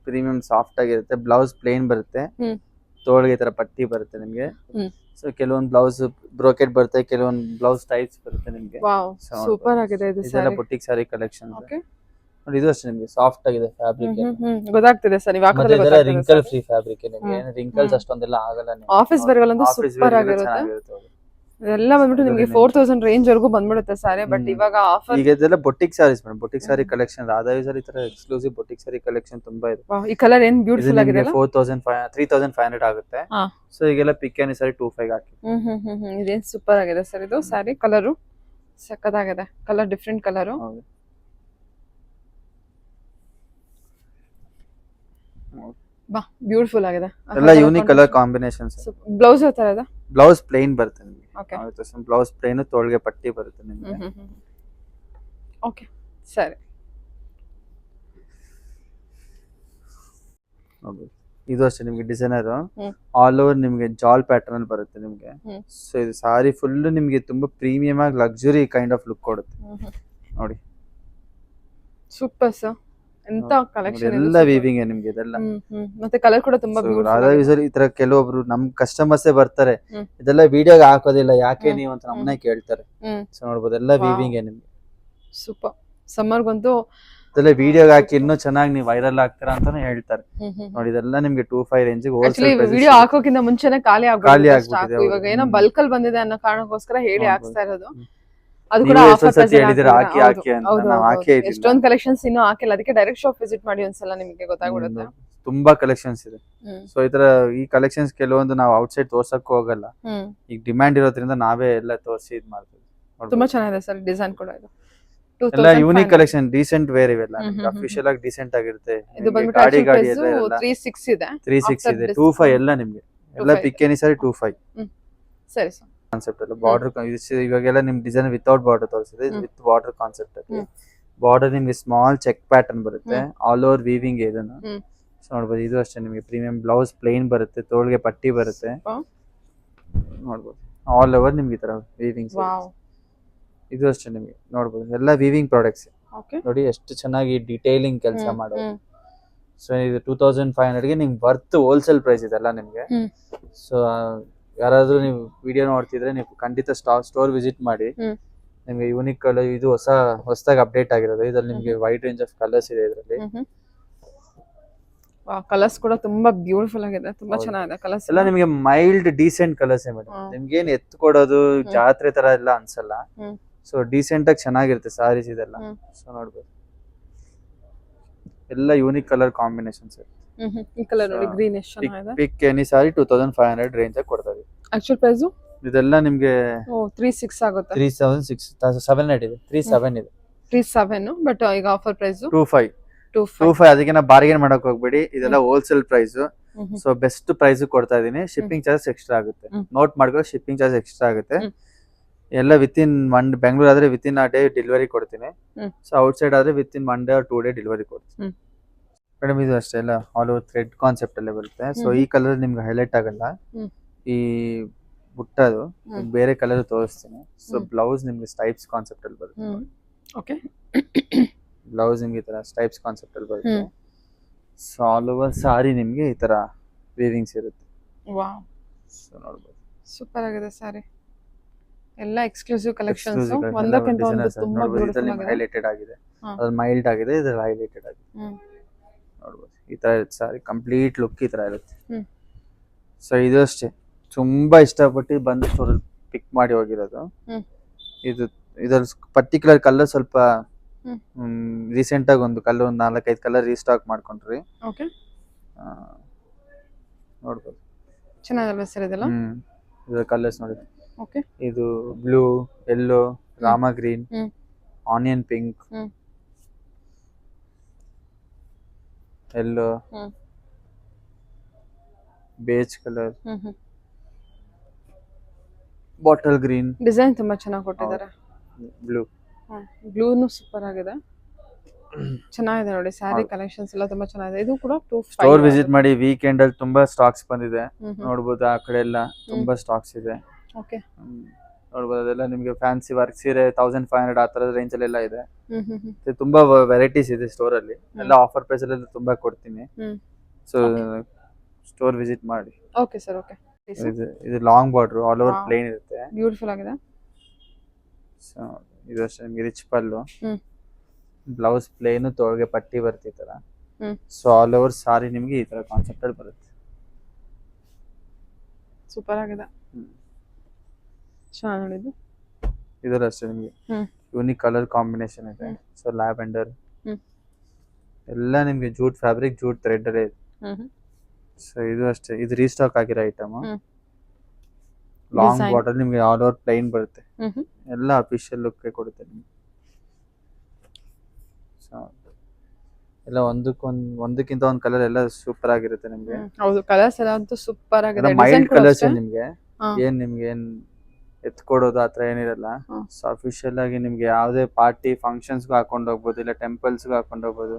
ಪ್ರೀಮಿಯಂ ಸಾಫ್ಟ್ ಆಗಿರುತ್ತೆ. ಬ್ಲೌಸ್ ಪ್ಲೇನ್ ಬರುತ್ತೆ, ತೋಳಿಗೆ ತರ ಪಟ್ಟಿ ಬರುತ್ತೆ ನಿಮ್ಗೆ. ಸೊ ಕೆಲವೊಂದು ಬ್ಲೌಸ್ ಬ್ರೋಕೆಟ್ ಬರುತ್ತೆ, ಕೆಲವೊಂದು ಬ್ಲೌಸ್ ಟೈಪ್ಸ್ ಬರುತ್ತೆ ನಿಮ್ಗೆ. ಸೂಪರ್ ಆಗಿದೆ. ಇದೆಲ್ಲ ಬುಟಿಕ್ ಸಾರಿ ಕಲೆಕ್ಷನ್. ನೋಡಿ ಇದು ಅಷ್ಟೇ ನಿಮ್ಗೆ ಸಾಫ್ಟ್ ಆಗಿದೆ ಫ್ಯಾಬ್ರಿಕ್, ಗೊತ್ತಾಗ್ತಿದೆ ಸರ್. ಮತ್ತೆ ಇದೆಲ್ಲ ರಿಂಕಲ್ ಫ್ರೀ ಫ್ಯಾಬ್ರಿಕ್. ನಿಮ್ಗೆ ರಿಂಕಲ್ಸ್ ಅಷ್ಟೊಂದೆಲ್ಲ ಆಗಲ್ಲ. ಆಫೀಸ್ ವೇರ್ಗಳಂತೂ ಸೂಪರ್ ಆಗಿರುತ್ತೆ. ಇದೆಲ್ಲ ಬಂದ್ಬಿಟ್ಟು ನಿಮಗೆ 4000 ರೇಂಜ್ ವರೆಗೂ ಬಂದ್ಬಿಡುತ್ತೆ ಸಾರಿ. ಬಟ್ ಇವಾಗ ಆಫರ್ ಈಗ ಇದೆಲ್ಲ ಬೊಟಿಕ್ ಸಾರೀಸ್ ಮೇಡಮ್, ಬೊಟಿಕ್ ಸಾರಿ ಕಲೆಕ್ಷನ್ ರಾಧಾವಿ ಸಾರಿ ತರ ಎಕ್ಸ್ಕ್ಲೂಸಿವ್ ಬೊಟಿಕ್ ಸಾರಿ ಕಲೆಕ್ಷನ್ ತುಂಬಾ ಇದೆ. ಈ ಕಲರ್ ಏನ್ ಇದು ಬ್ಯೂಟಿಫುಲ್ ಆಗಿದೆ ನಿಮಗೆ 3500 ಆಗುತ್ತೆ. ಹಾ. ಸೊ ಈಗೆಲ್ಲ ಪಿಕ್ ಆನಿ ಸಾರಿ 25 ಹಾಕಿ. ಇದೇನ್ ಸೂಪರ್ ಆಗಿದೆ ಸರ್ ಇದು ಸಾರಿ. ಕಲರು ಸಕ್ಕತ್ತಾಗಿದೆ, ಕಲರ್ ಡಿಫ್ರೆಂಟ್ ಕಲರು. ಹೌದು. ಬಾ ಬ್ಯೂಟಿಫುಲ್ ಆಗಿದೆ. ಎಲ್ಲ ಯೂನಿಕ್ ಕಲರ್ ಕಾಂಬಿನೇಷನ್ಸ್. ಬ್ಲೌಸ್ ಯಾವ ತರ ಇದೆ? ಬ್ಲೌಸ್ ಪ್ಲೇನ್ ಬರುತ್ತೆ ನಿಮಗೆ. ಓಕೆ ಬ್ಲೌಸ್ ಪ್ಲೇನ್, ತೋಳ್ಗೆ ಪಟ್ಟಿ ಬರುತ್ತೆ ನಿಮಗೆ. ಓಕೆ ಸರಿ. ಇದು ಅಷ್ಟೇ ನಿಮಗೆ ಡಿಸೈನರ್ ಆಲ್ ಓವರ್ ನಿಮಗೆ ಜಾಲ್ ಪ್ಯಾಟರ್ನ್ ಅಲ್ಲಿ ಬರುತ್ತೆ ನಿಮಗೆ. ಸೊ ಇದು ಸಾರಿ ಫುಲ್ ನಿಮಗೆ ತುಂಬಾ ಪ್ರೀಮಿಯಂ ಆಗಿ ಲಕ್ಸುರಿ ಕೈಂಡ್ ಆಫ್ ಲುಕ್ ಕೊಡುತ್ತೆ ನೋಡಿ. ಸೂಪರ್ ಸರ್, ಎಂತ ಕಲೆಕ್ಷನ್ ಎಲ್ಲ ವೀವಿಂಗ್ ನಿಮ್ಗೆ ಇದೆಲ್ಲ. ಮತ್ತೆ ಕಲರ್ ಕೂಡ ತುಂಬಾ ಬ್ಯೂಟಿಫುಲ್. ಈ ತರ ಕೆಲವೊಬ್ರು ನಮ್ ಕಸ್ಟಮರ್ಸ್ ಬರ್ತಾರೆ, ಇದೆಲ್ಲ ವಿಡಿಯೋಗೆ ಹಾಕೋದಿಲ್ಲ ಯಾಕೆ ನೀವು ಅಂತ ನಮ್ಮನ್ನೇ ಕೇಳ್ತಾರೆ. ಸೊ ನೋಡ್ಬೋದು ಎಲ್ಲ ವೀವಿಂಗ್ ನಿಮ್ಗೆ. ಸೂಪರ್. ಸಮ್ಮರ್ಗಂತೂ ಇದೆಲ್ಲ ವಿಡಿಯೋಗೆ ಹಾಕಿ ಇನ್ನೂ ಚೆನ್ನಾಗಿ ನೀವು ವೈರಲ್ ಆಗ್ತೀರಾ ಅಂತಾನೆ ಹೇಳ್ತಾರೆ ನೋಡಿ. ಇದೆಲ್ಲ ನಿಮ್ಗೆ 25 ರೇಂಜ್ ವಿಡಿಯೋ ಹಾಕೋಕ್ಕಿಂತ ಮುಂಚೆನೆ ಖಾಲಿ ಆಗ್ಬಿಟ್ಟಿದೆ. ಇವಾಗ ಏನೋ ಬಲ್ಕ್ ಅಲ್ಲಿ ಬಂದಿದೆ ಅನ್ನೋ ಕಾರಣಕ್ಕೋಸ್ಕರ ಹೇಳಿ ಹಾಕ್ಸ್ತಾ ಇರೋದು. ಅದು ಕೂಡ ಎಷ್ಟೊಂದು ಕಲೆಕ್ಷನ್ಸ್ ಇನ್ನೂ ಹಾಕಿಲ್ಲ, ಅದಕ್ಕೆ ಡೈರೆಕ್ಟ್ ಶಾಪ್ ವಿಸಿಟ್ ಮಾಡಿ ಒಂದ್ಸಲ ನಿಮಗೆ ಗೊತ್ತಾಗ್ಬಿಡುತ್ತೆ. ತುಂಬಾ ಕಲೆಕ್ಷನ್ಸ್ ಇದೆ. ಸೊ ಈ ತರ ಈ ಕಲೆಕ್ಷನ್ಸ್ ಕೆಲವೊಂದು ನಾವು ಔಟ್ಸೈಡ್ ತೋರ್ಸಕ್ಕೂ ಹೋಗಲ್ಲ, ಈಗ ಡಿಮ್ಯಾಂಡ್ ಇರೋದ್ರಿಂದ ನಾವೇ ಎಲ್ಲ ತೋರಿಸಿ ಇದ್ ಮಾಡ್ತೀವಿ. ತುಂಬಾ ಚೆನ್ನಾಗಿದೆ ಸರ್ ಡಿಸೈನ್ ಕೂಡ. ಇದು ಎಲ್ಲ ಯೂನಿಕ್ ಕಲೆಕ್ಷನ್, ಡೀಸೆಂಟ್ ವೇರ್ ಇವೆಲ್ಲ ಅಫಿಷಿಯಲ್ ಆಗಿ ಡೀಸೆಂಟ್ ಆಗಿರುತ್ತೆ. ಇದು ಬಂದ್ಬಿಟ್ಟು ಗಾಡಿ ಗಾಡಿ ಎಲ್ಲ 36 ಇದೆ, 36 ಇದೆ, 25 ಎಲ್ಲ ನಿಮಗೆ ಎಲ್ಲ ಪಿಕ್ಕೇನಿ ಸಾರಿ 25. ಸರಿ ಸರ್. ಕಾನ್ಸೆಪ್ಟ್ ಎಲ್ಲ ಬಾರ್ಡರ್ ಇವಾಗೆಲ್ಲ ನಿಮ್ ಡಿಸೈನ್ ವಿತೌಟ್ ಬಾರ್ಡರ್ ತೋರಿಸಿದೆ, ವಿತ್ ಬಾರ್ಡರ್ ಕಾನ್ಸೆಪ್ಟ್ ಅಲ್ಲಿ. ಬಾರ್ಡರ್ ನಿಮ್ಗೆ ಸ್ಮಾಲ್ ಚೆಕ್ ಪ್ಯಾಟರ್ನ್ ಬರುತ್ತೆ, ಆಲ್ ಓವರ್ ವೀವಿಂಗ್ ಇದನ್ನ. ಸೊ ನೋಡ್ಬೋದು ಇದು ಅಷ್ಟೇ ನಿಮಗೆ ಪ್ರೀಮಿಯಂ. ಬ್ಲೌಸ್ ಪ್ಲೇನ್ ಬರುತ್ತೆ, ತೋಳ್ಗೆ ಪಟ್ಟಿ ಬರುತ್ತೆ. ನೋಡ್ಬೋದು ಆಲ್ ಓವರ್ ನಿಮ್ಗೆ ಈ ತರ ವೀವಿಂಗ್. ಇದು ಅಷ್ಟೇ ನಿಮಗೆ ನೋಡ್ಬೋದು ಎಲ್ಲ ವೀವಿಂಗ್ ಪ್ರಾಡಕ್ಟ್ಸ್ ನೋಡಿ ಎಷ್ಟು ಚೆನ್ನಾಗಿ ಡಿಟೇಲಿಂಗ್ ಕೆಲಸ ಮಾಡೋದು. ಸೊ ಇದು 2500 ಗೆ ನಿಮ್ಗೆ ವರ್ತ್ ಹೋಲ್ಸೇಲ್ ಪ್ರೈಸ್ ಇದೆಲ್ಲ ನಿಮ್ಗೆ. ಸೊ ಯಾರಾದ್ರೂ ನೀವು ವಿಡಿಯೋ ನೋಡ್ತಿದ್ರೆ ನೀವು ಖಂಡಿತ ಸ್ಟೋರ್ ವಿಸಿಟ್ ಮಾಡಿ. ನಿಮ್ಗೆ ಯೂನಿಕ್ ಕಲರ್, ಇದು ಹೊಸದಾಗಿ ಅಪ್ಡೇಟ್ ಆಗಿರೋದು. ಇದ್ರಲ್ಲಿ ನಿಮ್ಗೆ ವೈಡ್ ರೇಂಜ್ ಆಫ್ ಕಲರ್ಸ್ ಇದೆ ಇದರಲ್ಲಿ. ಕಲರ್ಸ್ ಕೂಡ ತುಂಬಾ ಬ್ಯೂಟಿಫುಲ್ ಆಗಿದೆ, ತುಂಬಾ ಚೆನ್ನಾಗಿದೆ ಕಲರ್ಸ್ ಎಲ್ಲ. ನಿಮ್ಗೆ ಮೈಲ್ಡ್ ಡೀಸೆಂಟ್ ಕಲರ್ಸ್ ಮೇಡಮ್, ನಿಮ್ಗೆ ಏನ್ ಎತ್ತು ಕೊಡೋದು ಜಾತ್ರೆ ತರ ಎಲ್ಲ ಅನ್ಸಲ್ಲ. ಸೊ ಡೀಸೆಂಟ್ ಆಗಿ ಚೆನ್ನಾಗಿರುತ್ತೆ ಸಾರೀಸ್ ಇದೆಲ್ಲ. ಸೊ ನೋಡ್ಬೋದು ಎಲ್ಲ ಯೂನಿಕ್ ಕಲರ್ ಕಾಂಬಿನೇಷನ್ಸ್. ಈ ಕಲರ್ ನೋಡಿ, ಗ್ರೀನ್ ಎಷ್ಟು ಚೆನ್ನಾಗಿದೆ. ಪಿಕ್ ಎನಿ ಸಾರಿ 2500 ರೇಂಜ್ ಆಗಿ ಕೊಡ್ತಾ ಇದೀವಿ. ಆಕ್ಚುअल ಪ್ರೈಸ್ ಇದೆಲ್ಲ ನಿಮ್ಗೆ 36 ಆಗುತ್ತೆ. 3700 ಇದೆ, 37 ಇದೆ, 37. ಬಟ್ ಈಗ ಆಫರ್ ಪ್ರೈಸ್ 25. ಅದಕ್ಕೆ ನಾ ಬಾರ್ಗೇನ್ ಮಾಡಕ್ ಹೋಗ್ಬೇಡಿ, ಇದೆಲ್ಲ wholesale price. So best price ಕೊಡ್ತಾ ಇದೀನಿ. ಶಿಪ್ಪಿಂಗ್ ಚಾರ್ಜ್ ಎಕ್ಸ್ಟ್ರಾ ಆಗುತ್ತೆ, ನೋಟ್ ಮಾಡ್ಕೋ. ಶಿಪ್ಪಿಂಗ್ ಚಾರ್ಜ್ ಎಕ್ಸ್ಟ್ರಾ ಆಗುತ್ತೆ. ಎಲ್ಲ ವಿತಿನ್ ಬೆಂಗಳೂರು ಆದ್ರೆ ವಿತಿನ್ ಅ ಡೇ ಡೆಲಿವರಿ ಕೊಡ್ತೀನಿ. ಸೊ ಔಟ್ಸೈಡ್ ಆದ್ರೆ within 1 day or 2 day delivery ಕೊಡ್ತೀನಿ ಮೇಡಮ್. ಇದು ಅಷ್ಟೇ ಎಲ್ಲ ಆಲ್ ಓವರ್ ಥ್ರೆಡ್ ಕಾನ್ಸೆಪ್ಟ್ ಅಲ್ಲೇ ಬರುತ್ತೆ. ಸೊ ಈ ಕಲರ್ ನಿಮ್ಗೆ ಹೈಲೈಟ್ ಆಗಲ್ಲ, ಈ ಬುಟ್ಟದು ಬೇರೆ ಕಲರ್ ತೋರಿಸ್ತೀನಿ. ಸೊ ಬ್ಲೌಸ್ ನಿಮ್ಗೆ ಸ್ಟೈಪ್ಸ್ ಕಾನ್ಸೆಪ್ಟ್ ಅಲ್ಲಿ ಬರುತ್ತೆ. ಓಕೆ, ಬ್ಲೌಸ್ ನಿಮ್ಗೆ ಈ ತರ ಸ್ಟೈಪ್ಸ್ ಕಾನ್ಸೆಪ್ಟ್ ಅಲ್ಲಿ ಬರುತ್ತೆ. ಸೊ ಆಲ್ ಓವರ್ ಸಾರಿ ನಿಮ್ಗೆ ಈ ತರ ವೀವಿಂಗ್ಸ್ ಇರುತ್ತೆ. ವಾವ್, ಸೊ ನೋಡ್ಬೋದು ಸೂಪರ್ ಆಗಿದೆ ಸಾರಿ. ಎಲ್ಲ ಎಕ್ಸ್ಕ್ಲೂಸಿವ್ ಕಲೆಕ್ಷನ್ಸ್, ಒಂದಕ್ಕಿಂತ ಒಂದು ತುಂಬಾ ಬ್ಯೂಟಿಫುಲ್ ಆಗಿದೆ. ಹೈಲೈಟೆಡ್ ಆಗಿದೆ, ಅದು ಮೈಲ್ಡ್ ಆಗಿದೆ, ಇದು ಹೈಲೈಟೆಡ್ ಆಗಿದೆ. ನೋಡ್ಬೋದು ಈ ತರ ಇರುತ್ತೆ ಸಾರಿ, ಕಂಪ್ಲೀಟ್ ಲುಕ್ ಈ ತರ ಇರುತ್ತೆ. ಸೊ ಇದು ಅಷ್ಟೇ ತುಂಬಾ ಇಷ್ಟಪಟ್ಟು ಬಂದು ಸ್ಟೋರಲ್ಲಿ ಪಿಕ್ ಮಾಡಿ ಹೋಗಿರೋದು. ಇದು ಇದರ ಪರ್ಟಿಕ್ಯುಲರ್ ಕಲರ್ ಸ್ವಲ್ಪ ರೀಸೆಂಟ್ ಆಗಿ ಒಂದು ಕಲರ್, ಒಂದು 4-5 ಕಲರ್ ರೀಸ್ಟಾಕ್ ಮಾಡ್ಕೊಂಡ್ರಿ. ಓಕೆ, ನೋಡ್ಬೋದು ಚೆನ್ನಾಗಲ್ವಾ ಸರ್ ಇದೆಲ್ಲ? ಇದರ ಕಲರ್ಸ್ ನೋಡಿ. ಓಕೆ, ಇದು blue, yellow, Rama green, onion pink, yellow, beige colour, bottle green. Design ತುಂಬಾ ಚೆನ್ನಾಗಿ ಕೊಟ್ಟಿದ್ದಾರೆ. ಬ್ಲೂ, ಬ್ಲೂನು ಸೂಪರ್ ಆಗಿದೆ, ಚೆನ್ನಾಗಿದೆ ನೋಡಿ. ಸ್ಯಾರಿ ಕಲೆಕ್ಷನ್ಸ್ ಎಲ್ಲ ತುಂಬಾ ಚೆನ್ನಾಗಿದೆ. ಇದು ಕೂಡ 25. ಸ್ಟೋರ್ ವಿಸಿಟ್ ಮಾಡಿ, ವೀಕೆಂಡ್ ಅಲ್ಲಿ ತುಂಬಾ ಸ್ಟಾಕ್ಸ್ ಬಂದಿದೆ. ನೋಡಬಹುದು ಆ ಕಡೆ ಎಲ್ಲ ತುಂಬಾ ಸ್ಟಾಕ್ಸ್ ಇದೆ. ಓಕೆ, ನೋಡಬಹುದು ಅದೆಲ್ಲ ನಿಮಗೆ ಫ್ಯಾನ್ಸಿ ವರ್ಕ್ ಸೀರೆ 1500 ಆ ತರದ ರೇಂಜ್ ಅಲ್ಲಿ ಎಲ್ಲ ಇದೆ. ತುಂಬಾ ವೆರೈಟೀಸ್ ಇದೆ ಸ್ಟೋರ್ ಅಲ್ಲಿ. ಎಲ್ಲ ಆಫರ್ ಪ್ರೈಸ್ ಅಲ್ಲಿ ತುಂಬಾ ಕೊಡ್ತೀನಿ. ಸೊ ಸ್ಟೋರ್ ವಿಸಿಟ್ ಮಾಡಿ. Okay sir, okay. ಇದು long border, all over plain ಇರುತ್ತೆ, ಬ್ಯೂಟಿಫುಲ್ ಆಗಿದೆ. ಸೊ ಇದು ಅಷ್ಟೇ ನಿಮಗೆ ರಿಚ್ ಪಲ್ಲು, ಬ್ಲೌಸ್ ಪ್ಲೇನ್, ತೋಳ್ಗೆ ಪಟ್ಟಿ ಬರುತ್ತೆ ಈ ತರ. ಸೊ ಆಲ್ ಓವರ್ ಸಾರಿ ನಿಮ್ಗೆ ಈ ತರ ಕಾನ್ಸೆಪ್ಟ್ ಅಲ್ಲಿ ಬರುತ್ತೆ. ಸೂಪರ್ ಆಗಿದೆ. ಚೆನ್ನಾಗಿ ನೋಡಿದ್ದು. ಇದರ ಅಷ್ಟೇ ನಿಮಗೆ ಹ್ಮ್ ಯೂನಿಕ್ ಕಲರ್ ಕಾಂಬಿನೇಷನ್ ಇದೆ. ಸೊ ಲ್ಯಾವೆಂಡರ್ ಹ್ಮ್ ಎಲ್ಲ ನಿಮಗೆ ಜೂಟ್ ಫ್ಯಾಬ್ರಿಕ್, ಜೂಟ್ ಥ್ರೆಡ್ ಇದೆ. ಹ್ಮ್ ಸೊ ಇದು ಅಷ್ಟೇ, ಇದು ರೀಸ್ಟಾಕ್ ಆಗಿರೋ ಐಟಮ್. ಹ್ಮ್ ಲಾಂಗ್ Design. ಬಾಟಲ್ ನಿಮಗೆ ಆಲ್ ಓವರ್ ಪ್ಲೈನ್ ಬರುತ್ತೆ. ಹ್ಮ್ ಎಲ್ಲ ಅಫಿಷಿಯಲ್ ಲುಕ್ ಕೊಡುತ್ತೆ ನಿಮಗೆ. ಸೊ ಎಲ್ಲ ಒಂದಕ್ಕಿಂತ ಒಂದು ಕಲರ್ ಎಲ್ಲ ಸೂಪರ್ ಆಗಿರುತ್ತೆ ನಿಮಗೆ. ಹೌದು, ಕಲರ್ಸ್ ಎಲ್ಲ ಅಂತೂ ಸೂಪರ್ ಆಗಿದೆ. ಎಲ್ಲ ಡಿಸೈನ್ ಮೈಲ್ಡ್ ಕೂಡ ಕಲರ್ಸ್ ಅಷ್ಟೇ. ನಿಮ್ಗೆ ಹಾ. ಏನ್ ಎತ್ಕೊಡೋದು ಆತರ ಏನಿರಲ್ಲ. ಹ್ಮ್. ಸೊ ಅಫಿಷಿಯಲ್ ಆಗಿ ನಿಮ್ಗೆ ಯಾವುದೇ ಪಾರ್ಟಿ ಫಂಕ್ಷನ್ಸ್ಗೂ ಹಾಕೊಂಡು ಹೋಗ್ಬೋದು, ಇಲ್ಲ ಟೆಂಪಲ್ಸ್ಗೂ ಹಾಕೊಂಡು ಹೋಗ್ಬೋದು.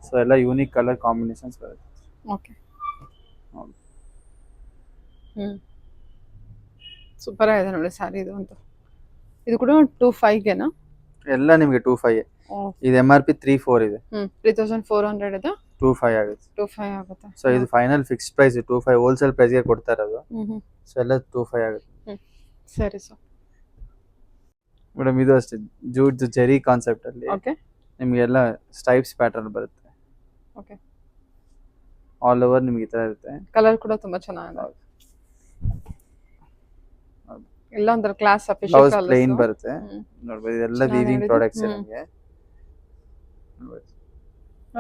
ಸೊ ಎಲ್ಲ ಯೂನಿಕ್ ಕಲರ್ ಕಾಂಬಿನೇಷನ್ಸ್ ಬರುತ್ತೆ. ಓಕೆ. ಸೂಪರ್ ಆಗಿದೆ ನೋಡಿ ಸ್ಯಾರಿ ಇದು ಅಂತೂ. ಇದು ಕೂಡ 25ಗೆನಾ? ಎಲ್ಲ ನಿಮ್ಗೆ 25. ಇದು MRP 34 ಇದೆ. 3400 ಇದೆ. 25 ಆಗುತ್ತೆ. 25 ಆಗುತ್ತೆ. ಸೊ ಇದು ಫೈನಲ್ ಫಿಕ್ಸ್ ಪ್ರೈಸ್ 25 ಹೋಲ್ಸೇಲ್ ಪ್ರೈಸ್ಗೆ ಕೊಡ್ತಾ ಇರೋದು. ಸೊ ಎಲ್ಲ 25 ಆಗುತ್ತೆ. ಸರಿ ಸರ್. ಮೇಡಮ್ ಇದು ಅಷ್ಟೇ ಜೂಟ್ ಜೆರಿ ಕಾನ್ಸೆಪ್ಟ್ ಅಲ್ಲಿ ಓಕೆ. ನಿಮ್ಗೆ ಎಲ್ಲ ಸ್ಟೈಪ್ಸ್ ಪ್ಯಾಟರ್ನ್ ಬರುತ್ತೆ. ಓಕೆ. ಆಲ್ ಓವರ್ ನಿಮ್ಗೆ ಈ ತರ ಇರುತ್ತೆ. ಕಲರ್ ಕೂಡ ತುಂಬಾ ಚೆನ್ನಾಗಿದೆ. ಎಲ್ಲ ಒಂಥರ class official blouse colours. Plain ಬರುತ್ತೆ. ನೋಡ್ಬೋದು ಇದೆಲ್ಲ ಚೆನ್ನಾಗಿ ವೀವಿಂಗ್ ನೋಡಿದ್ದು. ಪ್ರಾಡಕ್ಟ್ಸ್ ನಿಮಗೆ.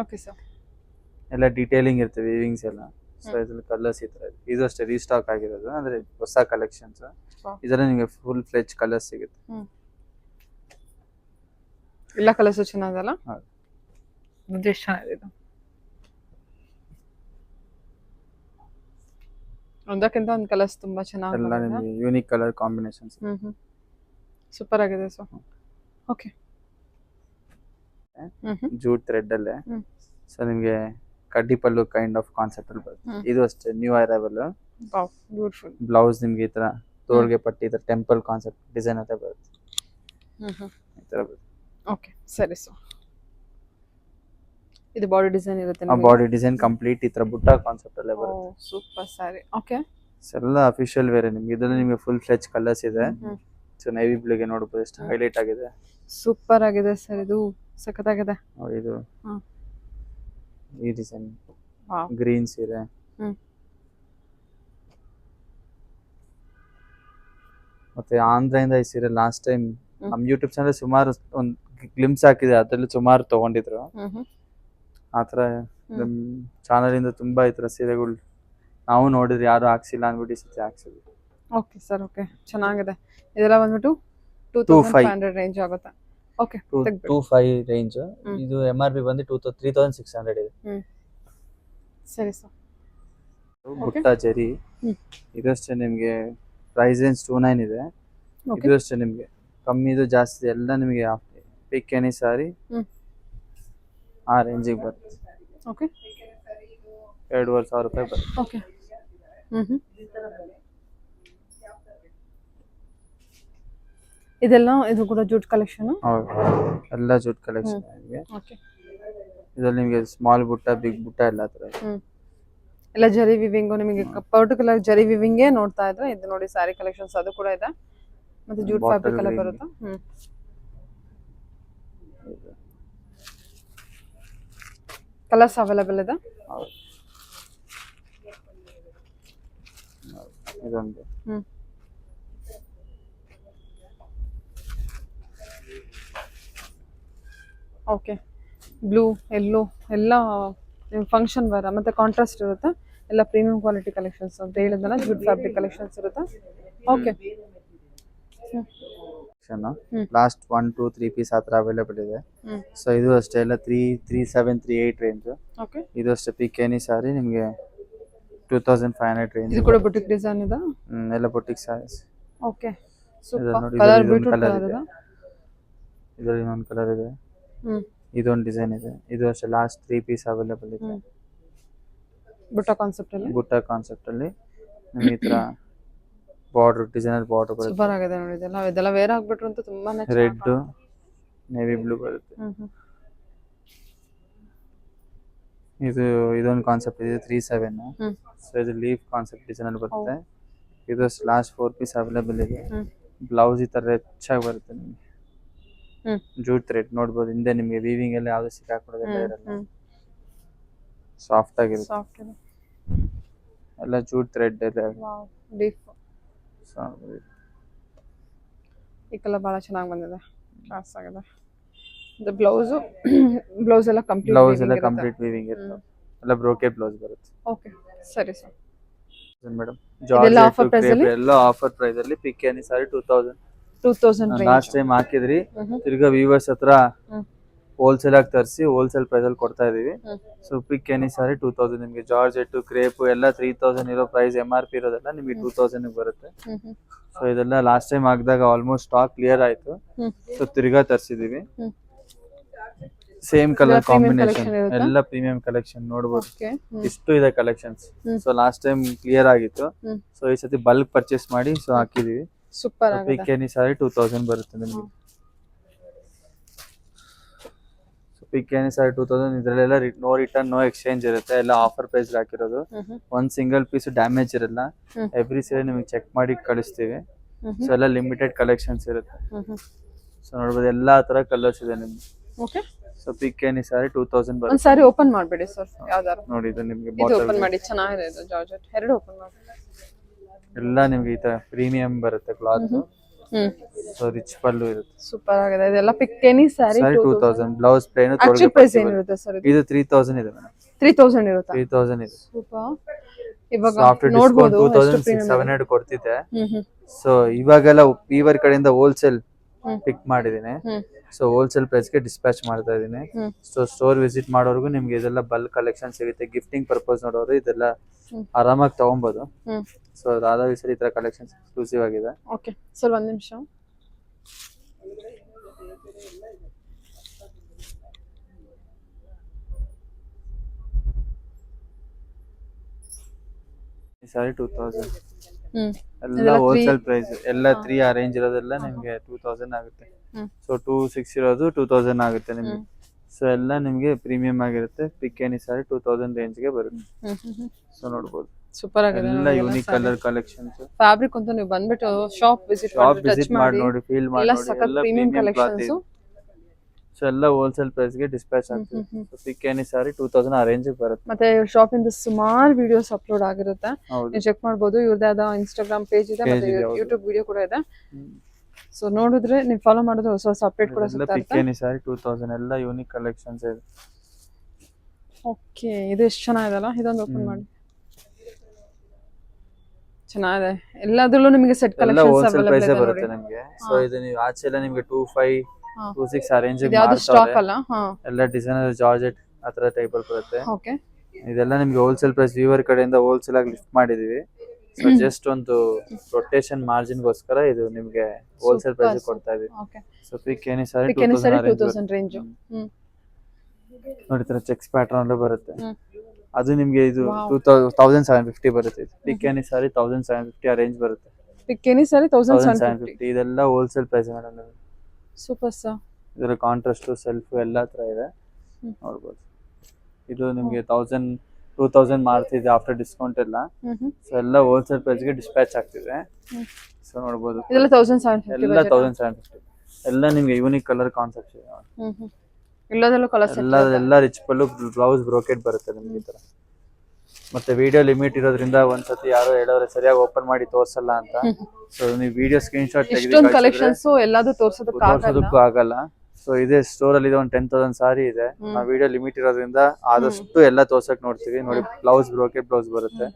Okay sir. ಎಲ್ಲ ಡೀಟೇಲಿಂಗ್ ಇರುತ್ತೆ ವೀವಿಂಗ್ಸ್ ಎಲ್ಲ. ಸೊ ಇದ್ರಲ್ಲಿ ಕಲರ್ಸ್ ಈ ತರ ಇದೆ. ಇದು ಅಷ್ಟೇ ರೀಸ್ಟಾಕ್ ಆಗಿರೋದು, ಅಂದ್ರೆ ಹೊಸ ಕಲೆಕ್ಷನ್ಸ್. ಇದರಲ್ಲಿ ನಿಮಗೆ ಫುಲ್ ಫ್ಲೆಜ್ ಕಲರ್ಸ್ ಸಿಗುತ್ತೆ. ಎಲ್ಲ ಕಲರ್ಸ್ ಚೆನ್ನಾಗಲ್ಲ. ಹೌದು. ಇದು ಎಷ್ಟು ಚೆನ್ನಾಗಿದೆ ಇದು. ಒಂದಕ್ಕಿಂತ ಒಂದು ಕಲರ್ಸ್ ತುಂಬಾ ಚೆನ್ನಾಗಿ ಎಲ್ಲ ನಿಮಗೆ ಯೂನಿಕ್ ಕಲರ್ ಕಾಂಬಿನೇಷನ್ಸ್. ಸೂಪರ್ ಆಗಿದೆ ಸರ್. ಓಕೆ. ಜೂಟ್ ಥ್ರೆಡ್ ಅಲ್ಲೇ. ಸೊ ನಿಮಗೆ ಕಡ್ಡಿ ಪಲ್ಲು ಕೈಂಡ್ ಆಫ್ ಕಾನ್ಸೆಪ್ಟ್ ಅಲ್ಲಿ ಬರುತ್ತೆ. ಇದು ಅಷ್ಟೇ new arrival. Wow, beautiful. Blouse ನಿಮ್ಗೆ ಈ ತರ ತೋಳ್ಗೆ ಪಟ್ಟಿ, ಈ ತರ ಟೆಂಪಲ್ ಕಾನ್ಸೆಪ್ಟ್ ಡಿಸೈನ್ ಅಂತ ಬರುತ್ತೆ. ಈ ತರ ಬರುತ್ತೆ. ಓಕೆ, ಸರಿ ಸರ್. ಇದು ಬಾಡಿ ಡಿಸೈನ್ ಇರುತ್ತೆ ಆ ಬಾಡಿ ಡಿಸೈನ್ ಕಂಪ್ಲೀಟ್ ಈ ತರ ಬುಟ್ಟ ಕಾನ್ಸೆಪ್ಟ್ ಅಲ್ಲೇ ಬರುತ್ತೆ. ಸೂಪರ್ ಸ್ಯಾರಿ. ಓಕೆ. ಎಲ್ಲ ಅಫಿಷಿಯಲ್ ವೇರೆ ನಿಮ್ಗೆ. ಇದರಲ್ಲಿ ನಿಮಗೆ ಫುಲ್ ಫ್ಲೆಜ್ ಕಲರ್ಸ್ ಇದೆ. ಸೊ ನೇವಿ ಬ್ಲೂಗೆ ನೋಡಬಹುದು ಎಷ್ಟು ಹೈಲೈಟ್ ಆಗಿದೆ. ಸೂಪರ್ ಆಗಿದೆ ಸರ್, ಇದು ಸಖತ್ತಾಗಿದೆ. ನೋಡಿ ಇದು ಹ್ಮ್. ಈ ಡಿಸೈನ್ ವಾವ್. ಗ್ರೀನ್ ಸೀರೆ. ಮತ್ತೆ ಆಂಧ್ರದಿಂದ ಈ ಸೀರೆ ಲಾಸ್ಟ್ ಟೈಮ್ ನಮ್ ಯೂಟ್ಯೂಬ್ ಚಾನಲ್ ಸುಮಾರು ಒಂದು ಗ್ಲಿಮ್ಸ್ ಹಾಕಿದೆ, ಅದ್ರಲ್ಲಿ ಸುಮಾರು ತಗೊಂಡಿದ್ರು. ಆತರ ನಮ್ ಚಾನಲ್ ಇಂದ ತುಂಬಾ ಈ ತರ ಸೀರೆಗಳು ನಾವು ನೋಡಿದ್ರೆ ಯಾರು ಹಾಕ್ಸಿಲ್ಲ ಅನ್ಬಿಟ್ಟು ಸತಿ ಹಾಕ್ಸಿದ್ವಿ. Okay sir. ಓಕೆ, ಚೆನ್ನಾಗಿದೆ. ಇದೆಲ್ಲ ಬಂದ್ಬಿಟ್ಟು 2500 ರೇಂಜ್ ಆಗುತ್ತೆ. Okay, 25 range. ಇದು MRP ಬಂದು 3600 ಇದೆ. ಸರಿ ಸರ್. ಬುಟ್ಟ ಜರಿ. ಇದಷ್ಟೇ ನಿಮ್ಗೆ ಪ್ರೈಸ್ ರೇಂಜ್ 29 ಇದೆ. ಇದು ಅಷ್ಟೇ ನಿಮ್ಗೆ ಕಮ್ಮಿದು ಜಾಸ್ತಿ ಎಲ್ಲ ನಿಮಗೆ ಪಿಕ್ ಎನಿ ಸಾರಿ ಆ ರೇಂಜಿಗೆ ಬರುತ್ತೆ. ಓಕೆ. 2500 ರೂಪಾಯಿ ಬರುತ್ತೆ. ಓಕೆ. ಇದೆಲ್ಲ ಇದು ಕೂಡ ಜೂಟ್ ಕಲೆಕ್ಷನ್. ಹೌದು, ಎಲ್ಲ ಜೂಟ್ ಕಲೆಕ್ಷನ್ ನಿಮಗೆ. ಓಕೆ. ಇದರಲ್ಲಿ ನಿಮಗೆ ಸ್ಮಾಲ್ ಬುಟ್ಟ, ಬಿಗ್ ಬುಟ್ಟ ಎಲ್ಲ ತರ ಇದೆ. ಎಲ್ಲ ಜರಿ ವಿವಿಂಗ್ ನಿಮಗೆ ಪರ್ಟಿಕ್ಯುಲರ್ ಜರಿ ವಿವಿಂಗೇ ನೋಡ್ತಾ ಇದ್ರೆ ಇದು ನೋಡಿ ಸ್ಯಾರಿ ಕಲೆಕ್ಷನ್ಸ್ ಅದು ಕೂಡ ಇದೆ. ಮತ್ತೆ ಜೂಟ್ ಫ್ಯಾಬ್ರಿಕ್ ಎಲ್ಲ ಬರುತ್ತೆ. ಕಲರ್ಸ್ ಅವೈಲೇಬಲ್ ಇದೆ. ಹೌದು. ಇದೊಂದು ಓಕೆ. ಬ್ಲೂ, ಯೆಲ್ಲೋ ಎಲ್ಲ ಫಂಕ್ಷನ್ ವೇರ್ ಮತ್ತೆ ಕಾಂಟ್ರಾಸ್ಟ್ ಇರುತ್ತೆ. ಎಲ್ಲ ಪ್ರೀಮಿಯಂ ಕ್ವಾಲಿಟಿ ಕಲೆಕ್ಷನ್ಸ್ ಅಂತ ಹೇಳಿದ್ನಲ್ಲ, ಜೂಟ್ ಫ್ಯಾಬ್ರಿಕ್ ಕಲೆಕ್ಷನ್ಸ್ ಇರುತ್ತೆ. ಓಕೆ. ಲಾಸ್ಟ್ 1 2 3 ಪೀಸ್ ಹತ್ರ ಅವೈಲೇಬಲ್ ಇದೆ. ಸೊ ಇದು ಅಷ್ಟೇ ಎಲ್ಲ 3738 ರೇಂಜ್. ಓಕೆ. ಇದು ಅಷ್ಟೇ ಪಿಕ್ ಎನಿ ಸಾರಿ ನಿಮಗೆ 2500 ರೇಂಜ್. ಇದು ಕೂಡ ಬುಟಿಕ್ ಡಿಸೈನ್ ಇದೆ. ಎಲ್ಲ ಬುಟಿಕ್ ಸಾರೀಸ್. Okay, super. ನೋಡಿ, ಕಲರ್ ಇದೊಂದು ಬ್ಯೂಟಿಫುಲ್ ಕಲರ್ ಕಲರ್ ಇದೆ. ಇದೆ. ಇದರಲ್ಲಿ ಇನ್ನೊಂದು ಕಲರ್ ಇದೆ. ಇದೊಂದು ಡಿಸೈನ್ ಇದೆ. ಇದು ಅಷ್ಟೇ ಲಾಸ್ಟ್ 3 ಪೀಸ್ ಅವೈಲೇಬಲ್ ಇದೆ. ಬುಟ್ಟ ಕಾನ್ಸೆಪ್ಟ್ ಅಲ್ಲಿ. ಬುಟ್ಟ ಕಾನ್ಸೆಪ್ಟ್ ಅಲ್ಲಿ ನಿಮಗೆ ಈ ತರ ಬಾರ್ಡರ್ ಡಿಸೈನರ್ ಬಾರ್ಡರ್ ಬರುತ್ತೆ. ಸೂಪರ್ ಆಗಿದೆ ನೋಡಿ. ಇದೆಲ್ಲ ವೇರ್ ಆಗ್ಬಿಟ್ರು ಅಂತ ತುಂಬಾನೇ ರೆಡ್, ನೇವಿ ಬ್ಲೂ ಬರುತ್ತೆ. ಇದೊಂದು ಕಾನ್ಸೆಪ್ಟ್ ಇದೆ 37. ಸೊ ಇದು ಲೀಫ್ ಕಾನ್ಸೆಪ್ಟ್ ಡಿಸೈನ್ ಅಲ್ಲಿ ಬರುತ್ತೆ. ಇದು ಲಾಸ್ಟ್ 4 ಪೀಸ್ ಅವೈಲೇಬಲ್ ಇದೆ. ಬ್ಲೌಸ್ ಈ ತರ ರಿಚ್ ಆಗಿ ಬರುತ್ತೆ ನಿಮಗೆ. ಜೂಟ್ ಥ್ರೆಡ್ ನೋಡಬಹುದು. ಹಿಂದೆ ನಿಮಗೆ ವೀವಿಂಗ್ ಎಲ್ಲ ಯಾವ್ದು ಸಿಕ್ಕಾಕೊಡೋದಿಲ್ಲ ಇರಲ್ಲ. ಸಾಫ್ಟ್ ಆಗಿರುತ್ತೆ. ಸಾಫ್ಟ್ ಇದೆ. ಎಲ್ಲ ಜೂಟ್ ಥ್ರೆಡ್ ಇದೆ. Wow, deep. ಈ ಕಲರ್ ಭಾಳ ಚೆನ್ನಾಗಿ ಬಂದಿದೆ, ಕ್ಲಾಸ್ ಆಗಿದೆ. ಇದು ಬ್ಲೌಸು ಬ್ಲೌಸ್ ಎಲ್ಲ ಕಂಪ್ಲೀಟ್ ಬ್ಲೌಸ್ ಎಲ್ಲ ಕಂಪ್ಲೀಟ್ ವೀವಿಂಗ್ ಇರುತ್ತೆ, ಎಲ್ಲ ಬ್ರೋಕೆಟ್ ಬ್ಲೌಸ್ ಬರುತ್ತೆ. ಓಕೆ ಸರಿ ಸರ್. ಮೇಡಮ್ ಇದೆಲ್ಲ offer price ಅಲ್ಲಿ? ಎಲ್ಲ ಆಫರ್ ಪ್ರೈಸ್ ಅಲ್ಲಿ ಪಿಕ್ ಎನಿ ಸಾರಿ 2000 2000 ಲಾಸ್ಟ್ ಟೈಮ್ ಹಾಕಿದ್ರಿ. ತಿರ್ಗಾ ವ್ಯೂವರ್ಸ್ ಹತ್ರ ಹೋಲ್ಸೇಲ್ ಆಗಿ ತರಿಸಿ ಹೋಲ್ಸೇಲ್ ಪ್ರೈಸ್ ಅಲ್ಲಿ ಕೊಡ್ತಾ ಇದೀವಿ. ಸೊ ಪಿಕ್ ಎನಿ ಸಾರಿ 2000 ನಿಮಗೆ ಜಾರ್ಜೆಟ್ ಕ್ರೇಪ್ ಎಲ್ಲ 3000 ಇರೋ ಪ್ರೈಸ್ MRP ಇರೋದೆಲ್ಲ ನಿಮಗೆ 2000 ಬರುತ್ತೆ. ಸೊ ಇದೆಲ್ಲ ಲಾಸ್ಟ್ ಟೈಮ್ ಹಾಕಿದಾಗ ಆಲ್ಮೋಸ್ಟ್ ಸ್ಟಾಕ್ ಕ್ಲಿಯರ್ ಆಯ್ತು. ಸೊ ತಿರ್ಗಾ ತರಿಸಿದೀವಿ. ಸೇಮ್ ಕಲರ್ ಕಾಂಬಿನೇಷನ್ ಎಲ್ಲ ಪ್ರೀಮಿಯಂ ಕಲೆಕ್ಷನ್ ನೋಡಬಹುದು. ಇಷ್ಟು ಇದೆ collections. So last time clear ಆಗಿತ್ತು. ಸೊ ಈ ಸತಿ ಬಲ್ಕ್ ಪರ್ಚೇಸ್ ಮಾಡಿ ಸೊ ಹಾಕಿದೀವಿ. ಸೂಪರ್ ಪಿಕ್ ಎನಿ ಸಾರಿ 2000 ಬರುತ್ತೆ ನಿಮಗೆ. ಪಿಕ್ ಎನಿ ಸಾರಿ 2000 ಇದ್ರಲ್ಲೆಲ್ಲ ನೋ ರಿಟರ್ನ್ ನೋ ಎಕ್ಸ್ಚೇಂಜ್ ಇರುತ್ತೆ, ಎಲ್ಲ ಆಫರ್ ಪ್ರೈಸ್ ಹಾಕಿರೋದು. ಒಂದ್ ಸಿಂಗಲ್ ಪೀಸ್ ಡ್ಯಾಮೇಜ್ ಇರಲ್ಲ, ಎವ್ರಿ ಸರಿ ನಿಮಗೆ ಚೆಕ್ ಮಾಡಿ ಕಳಿಸ್ತೀವಿ. ಸೊ ಎಲ್ಲ ಲಿಮಿಟೆಡ್ ಕಲೆಕ್ಷನ್ಸ್ ಇರುತ್ತೆ. ಸೊ ನೋಡ್ಬೋದು ಎಲ್ಲಾ ತರ ಕಲರ್ಸ್ ಇದೆ ನಿಮ್ಗೆ. ಓಕೆ ಸೊ ಪಿಕ್ ಎನಿ ಸಾರಿ 2000 ಬರುತ್ತೆ. ಒಂದು ಸಾರಿ ಓಪನ್ ಮಾಡಬೇಡಿ ಸರ್, ಯಾವ್ದಾರು ನೋಡಿ ಇದು ನಿಮಗೆ ಇದು ಓಪನ್ ಮಾಡಿ, ಚೆನ್ನಾಗಿದೆ ಇದು ಜಾರ್ಜೆಟ್. ಎರಡು ಓಪನ್ ಮಾಡಿ. ಎಲ್ಲ ನಿಮ್ಗೆ ಈ ತರ ಪ್ರೀಮಿಯಂ ಬರುತ್ತೆ ಕ್ಲಾತ್. ಸೊ ರಿಚ್ ಪಲ್ಲು ಇರುತ್ತೆ, ಸೂಪರ್ ಆಗಿದೆ. ಇದೆಲ್ಲ ಪಿಕ್ ಎನಿ ಸಾರಿ 2000 ಬ್ಲೌಸ್ ಪ್ಲೇನ್. ಆಕ್ಚುಲಿ ಪ್ರೈಸ್ ಏನಿರುತ್ತೆ ಸರ್? ಇದು 3000 ಇದೆ ಮೇಡಂ. 3000 ಇರುತ್ತಾ? 3000 ಇದೆ. ಸೂಪರ್. ಇವಾಗ ಆಫ್ಟರ್ ಡಿಸ್ಕೌಂಟ್ 2700 ಕೊಡ್ತಿದ್ದೆ. ಸೊ ಇವಾಗೆಲ್ಲ ವೀವರ್ ಕಡೆಯಿಂದ ಹೋಲ್ಸೇಲ್ ಪಿಕ್ ಮಾಡಿದೀನಿ. ಸೊ ಹೋಲ್ಸೇಲ್ ಪ್ರೈಸ್ ಗೆ ಡಿಸ್ಪ್ಯಾಚ್ ಮಾಡ್ತಾ ಇದೀನಿ. ಸೊ ಸ್ಟೋರ್ ವಿಸಿಟ್ ಮಾಡೋರ್ಗು ನಿಮ್ಗೆ ಇದೆಲ್ಲ ಬಲ್ಕ್ ಕಲೆಕ್ಷನ್ ಸಿಗುತ್ತೆ. ಗಿಫ್ಟಿಂಗ್ ಪರ್ಪಸ್ ನೋಡೋರು ಇದೆಲ್ಲ ಆರಾಮಾಗಿ ತಗೊಬಹುದು. ಸೊ ರಾಧಾ ವಿಸರಿ ಈ ತರ ಕಲೆಕ್ಷನ್ಸ್ ಎಕ್ಸ್ಕ್ಲೂಸಿವ್ ಆಗಿದೆ. ಓಕೆ ಸರ್, ಒಂದ್ ನಿಮಿಷ. ಈ ಸಾರಿ 2000 ಎಲ್ಲ ಹೋಲ್ಸೇಲ್ ಪ್ರೈಸ್. ಎಲ್ಲ 3 ಅರೇಂಜ್ ಇರೋದೆಲ್ಲ ನಿಮ್ಗೆ 2000 ಆಗುತ್ತೆ. ಸೊ 26 ಇರೋದು 2000 ಆಗುತ್ತೆ ನಿಮ್ಗೆ. ಸೊ ಎಲ್ಲ ನಿಮ್ಗೆ ಪ್ರೀಮಿಯಂ ಆಗಿರುತ್ತೆ. ಪಿಕ್ ಎನಿ ಸಾರಿ 2000 ರೇಂಜ್ ಗೆ ಬರುತ್ತೆ. ಸೊ ನೋಡಬಹುದು ಸೂಪರ್ ಆಗಿದೆ. ಎಲ್ಲ ಯೂನಿಕ್ ಕಲರ್ ಕಲೆಕ್ಷನ್ಸ್. ಫ್ಯಾಬ್ರಿಕ್ ಅಂತ ನೀವು ಬಂದ್ಬಿಟ್ಟು ಶಾಪ್ ವಿಸಿಟ್ ಮಾಡಿ ನೋಡಿ, ಫೀಲ್ ಮಾಡಿ ನೋಡಿ. ಎಲ್ಲ ಪ್ರೀಮಿಯಂ ಕಲೆಕ್ಷನ್ಸ್. ಸೊ ಎಲ್ಲ ಹೋಲ್ಸೇಲ್ ಪ್ರೈಸ್ ಗೆ ಡಿಸ್ಪ್ಯಾಚ್ ಆಗ್ತದೆ. ಸೊ ಪಿಕ್ ಎನಿ ಸಾರಿ 2000 ಆ ರೇಂಜ್ ಬರುತ್ತೆ. ಮತ್ತೆ ಶಾಪ್ ಇಂದ ಸುಮಾರು ವಿಡಿಯೋಸ್ ಅಪ್ಲೋಡ್ ಆಗಿರುತ್ತೆ, ನೀವು ಚೆಕ್ ಮಾಡಬಹುದು. ಇವ್ರದಾದ ಇನ್ಸ್ಟಾಗ್ರಾಮ್ ಪೇಜ್ ಇದೆ, ಮತ್ತೆ ಯೂಟ್ಯೂಬ್ ವಿಡಿಯೋ ಕೂಡ ಇದೆ. ಸೊ ನೋಡಿದ್ರೆ ನೀವು ಫಾಲೋ ಮಾಡಿದ್ರೆ ಹೊಸ ಹೊಸ ಅಪ್ಡೇಟ್ ಕೂಡ ಸಿಗ್ತಾ ಇರುತ್ತೆ. ಪಿಕ್ ಎನಿ ಸಾರಿ 2000 ಎಲ್ಲ ಯೂನಿಕ್ ಕಲೆಕ್ಷನ್ಸ್ ಇದೆ. ಓಕೆ, ಇದು ಎಷ್ಟು ಚೆನ್ನಾಗಿದೆಲ್ಲ. ಇದೊಂದು ಓಪನ್ ಮಾಡಿ. ಚೆನ್ನಾಗಿದೆ. ಎಲ್ಲದರಲ್ಲೂ ನಿಮಗೆ ಸೆಟ್ ಕಲೆಕ್ಷನ್ಸ್ ಅವೈಲೇಬಲ್ ಇದೆ ಬರುತ್ತೆ ನಿಮಗೆ. ಸೊ ಇದು ನೀವು ಆಚೆ ಎಲ್ಲ ನಿಮಗೆ 25 26 ಅರೇಂಜ್ ಯಾವುದು ಸ್ಟಾಕ್ ಅಲ್ಲ. ಎಲ್ಲ ಡಿಸೈನರ್ ಜಾರ್ಜೆಟ್ ಆ ತರ ಟೈಪ್ ಅಲ್ಲಿ ಬರುತ್ತೆ. ಓಕೆ, ಇದೆಲ್ಲ ನಿಮಗೆ ಹೋಲ್ಸೇಲ್ ಪ್ರೈಸ್ ವೀವರ್ ಕಡೆಯಿಂದ ಹೋಲ್ಸೇಲ್ ಆಗಿ ಲಿಫ್ಟ್ ಮಾಡಿದೀವಿ. ಸೊ ಜಸ್ಟ್ ಒಂದು ರೊಟೇಷನ್ ಮಾರ್ಜಿನ್ ಗೋಸ್ಕರ ಇದು ನಿಮಗೆ ಹೋಲ್ಸೇಲ್ ಪ್ರೈಸ್ ಕೊಡ್ತಾ ಇದೀವಿ. ಓಕೆ, ಸೊ ಪಿಕ್ ಎನಿ ಸಾರಿ 2000 ರೇಂಜ್. ನೋಡಿ ತರ ಚೆಕ್ಸ್ ಪ್ಯಾಟರ್ನ್ ಅಲ್ಲೂ ಬರುತ್ತೆ. ಅದು ನಿಮಗೆ ಇದು 2750 ಬರುತ್ತೆ. ಪಿಕ್ ಎನಿ ಸಾರಿ 1750 ಆ ರೇಂಜ್ ಬರುತ್ತೆ. Pick any saree 1750. ಇದೆಲ್ಲ wholesale price madam. Super sir. ಇದರ ಕಾಂಟ್ರಾಸ್ಟ್ ಸೆಲ್ಫ್ ಎಲ್ಲ ತರ ಇದೆ, ನೋಡಬಹುದು. ಇದು ನಿಮಗೆ 2000 ಮಾರ್ತಿದೆ ಆಫ್ಟರ್ ಡಿಸ್ಕೌಂಟ್ ಎಲ್ಲ. ಸೊ ಎಲ್ಲ ಹೋಲ್ಸೇಲ್ ಪ್ರೈಸ್ ಗೆ ಡಿಸ್ಪ್ಯಾಚ್ ಆಗ್ತಿದೆ. ಸೊ ನೋಡಬಹುದು ಇದೆಲ್ಲ 1750. ಎಲ್ಲ 1750. ಎಲ್ಲ ನಿಮಗೆ ಯೂನಿಕ್ ಕಲರ್ ಕಾನ್ಸೆಪ್ಟ್ಸ್ ಇದೆ. ಎಲ್ಲದರಲ್ಲೂ ಕಲರ್ಸ್ ಎಲ್ಲ ರಿಚ್ ಪಲ್ಲು ಬ್ಲೌಸ್ ಬ್ರೋಕೆಟ್ ಬರುತ್ತೆ ನಿಮಗೆ ಈ ತರ. ಮತ್ತೆ ವಿಡಿಯೋ ಲಿಮಿಟ್ ಇರೋದ್ರಿಂದ ಒಂದ್ಸತಿ ಯಾರೋ ಹೇಳೋರೆ ಸರಿಯಾಗಿ ಓಪನ್ ಮಾಡಿ ತೋರ್ಸಲ್ಲ ಅಂತ. ಸೊ ನೀವು ವಿಡಿಯೋ ಸ್ಕ್ರೀನ್ ಶಾಟ್ ತೆಗೆದು ಕಲೆಕ್ಷನ್ಸ್ ಎಲ್ಲದೂ ತೋರ್ಸೋದಕ್ಕೆ ಆಗಲ್ಲ. ಸೊ ಇದೇ ಸ್ಟೋರ್ ಅಲ್ಲಿ ಇದೆ, ಒಂದು 10,000 ಸಾರಿ ಇದೆ. ನಾವು ವಿಡಿಯೋ ಲಿಮಿಟ್ ಇರೋದ್ರಿಂದ ಆದಷ್ಟು ಎಲ್ಲ ತೋರ್ಸಕ್ ನೋಡ್ತೀವಿ. ನೋಡಿ ಬ್ಲೌಸ್ ಬ್ರೋಕೆಟ್ ಬ್ಲೌಸ್ ಬರುತ್ತೆ.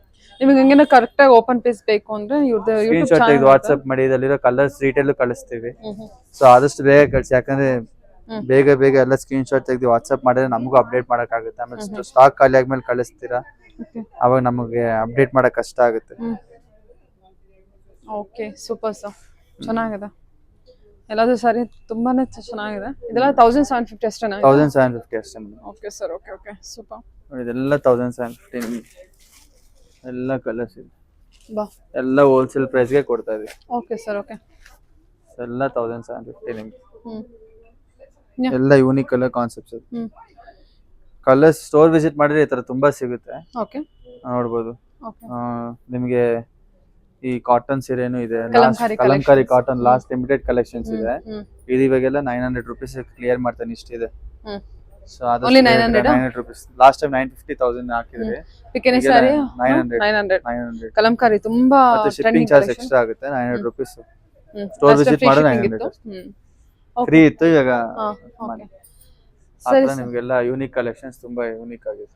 ನಿಮಗೆ ಹಂಗೇನ ಕರೆಕ್ಟ್ ಆಗಿ ಓಪನ್ ಪೀಸ್ ಬೇಕು ಅಂದ್ರೆ ಇವ್ರದ್ದು ಸ್ಕ್ರೀನ್ ಶಾಟ್ ತೆಗೆದು ವಾಟ್ಸ್ಆಪ್ ಮಾಡಿ ಇದಲ್ಲಿರೋ ಕಲರ್ಸ್ ಡೀಟೇಲ್ ಕಳಿಸ್ತೀವಿ. ಸೊ ಆದಷ್ಟು ಬೇಗ ಕಳಿಸಿ, ಯಾಕಂದ್ರೆ ಬೇಗ ಎಲ್ಲ ಸ್ಕ್ರೀನ್ ಶಾಟ್ ತೆಗೆದು ವಾಟ್ಸ್ಆಪ್ ಮಾಡಿದ್ರೆ ನಮಗೂ ಅಪ್ಡೇಟ್ ಮಾಡಕ್ ಆಗುತ್ತೆ. ಆಮೇಲೆ ಸ್ಟಾಕ್ ಖಾಲಿ ಆದ್ಮೇಲೆ ಕಳಿಸ್ತೀರಾ, ಅವಾಗ ನಮಗೆ ಅಪ್ಡೇಟ್ ಮಾಡಕ್ ಕಷ್ಟ ಆಗುತ್ತೆ. ಓಕೆ, ಸೂಪರ್ ಸರ್, ಚೆನ್ನಾಗಿದೆ. ಎಲ್ಲದೂ ಸರಿ, ತುಂಬಾನೇ ಚೆನ್ನಾಗಿದೆ. ಇದೆಲ್ಲ 1750 ಅಷ್ಟೇನಾ? 1750 ಅಷ್ಟೇ. Okay sir, okay super. ನೋಡಿ ಇದೆಲ್ಲ 1750 ನಿಮಗೆ ಎಲ್ಲ ಕಲರ್ಸ್ ಇದೆ. ಬಾ, ಎಲ್ಲ ಹೋಲ್ಸೇಲ್ ಪ್ರೈಸ್ ಗೆ ಕೊಡ್ತಾ ಇದೀವಿ. Okay sir, okay. ಎಲ್ಲ 1750 ನಿಮಗೆ. ಎಲ್ಲ ಯೂನಿಕ್ ಕಲರ್ ಕಾನ್ಸೆಪ್ಟ್ಸ್ ಇದೆ. ಕಲರ್ಸ್ ಸ್ಟೋರ್ ವಿಸಿಟ್ ಮಾಡಿದ್ರೆ ಈ ತರ ತುಂಬಾ ಸಿಗುತ್ತೆ. ಓಕೆ, ನೋಡಬಹುದು. ಓಕೆ, ನಿಮಗೆ ಈ ಕಾಟನ್ ಸೀರೆನೂ ಇದೆ, Kalamkari cotton last limited collections ಇದೆ. ಇದು ಇವಾಗೆಲ್ಲ 900 rupees ಕ್ಲಿಯರ್ ಮಾಡ್ತಾನೆ ಇಷ್ಟಿದೆ. ಸೊ ಅದು 900 rupees. ಲಾಸ್ಟ್ ಟೈಮ್ 950,000 ಹಾಕಿದ್ರಿ. ಪಿಕೆನಿ ಸಾರಿ 900. ಕಲಂಕಾರಿ ತುಂಬಾ ಮತ್ತೆ ಶಿಪ್ಪಿಂಗ್ ಚಾರ್ಜ್ ಎಕ್ಸ್ಟ್ರಾ ಆಗುತ್ತೆ 900 rupees. ಸ್ಟೋರ್ ವಿಸಿಟ್ ಮಾಡಿದ್ರೆ 900 ಫ್ರೀ ಇತ್ತು. ಇವಾಗ ಓಕೆ ಆ ಸರಿ ಥರ ನಿಮಗೆಲ್ಲ ಯೂನಿಕ್ ಕಲೆಕ್ಷನ್ಸ್ ತುಂಬಾ ಯೂನಿಕ್ ಆಗಿದೆ.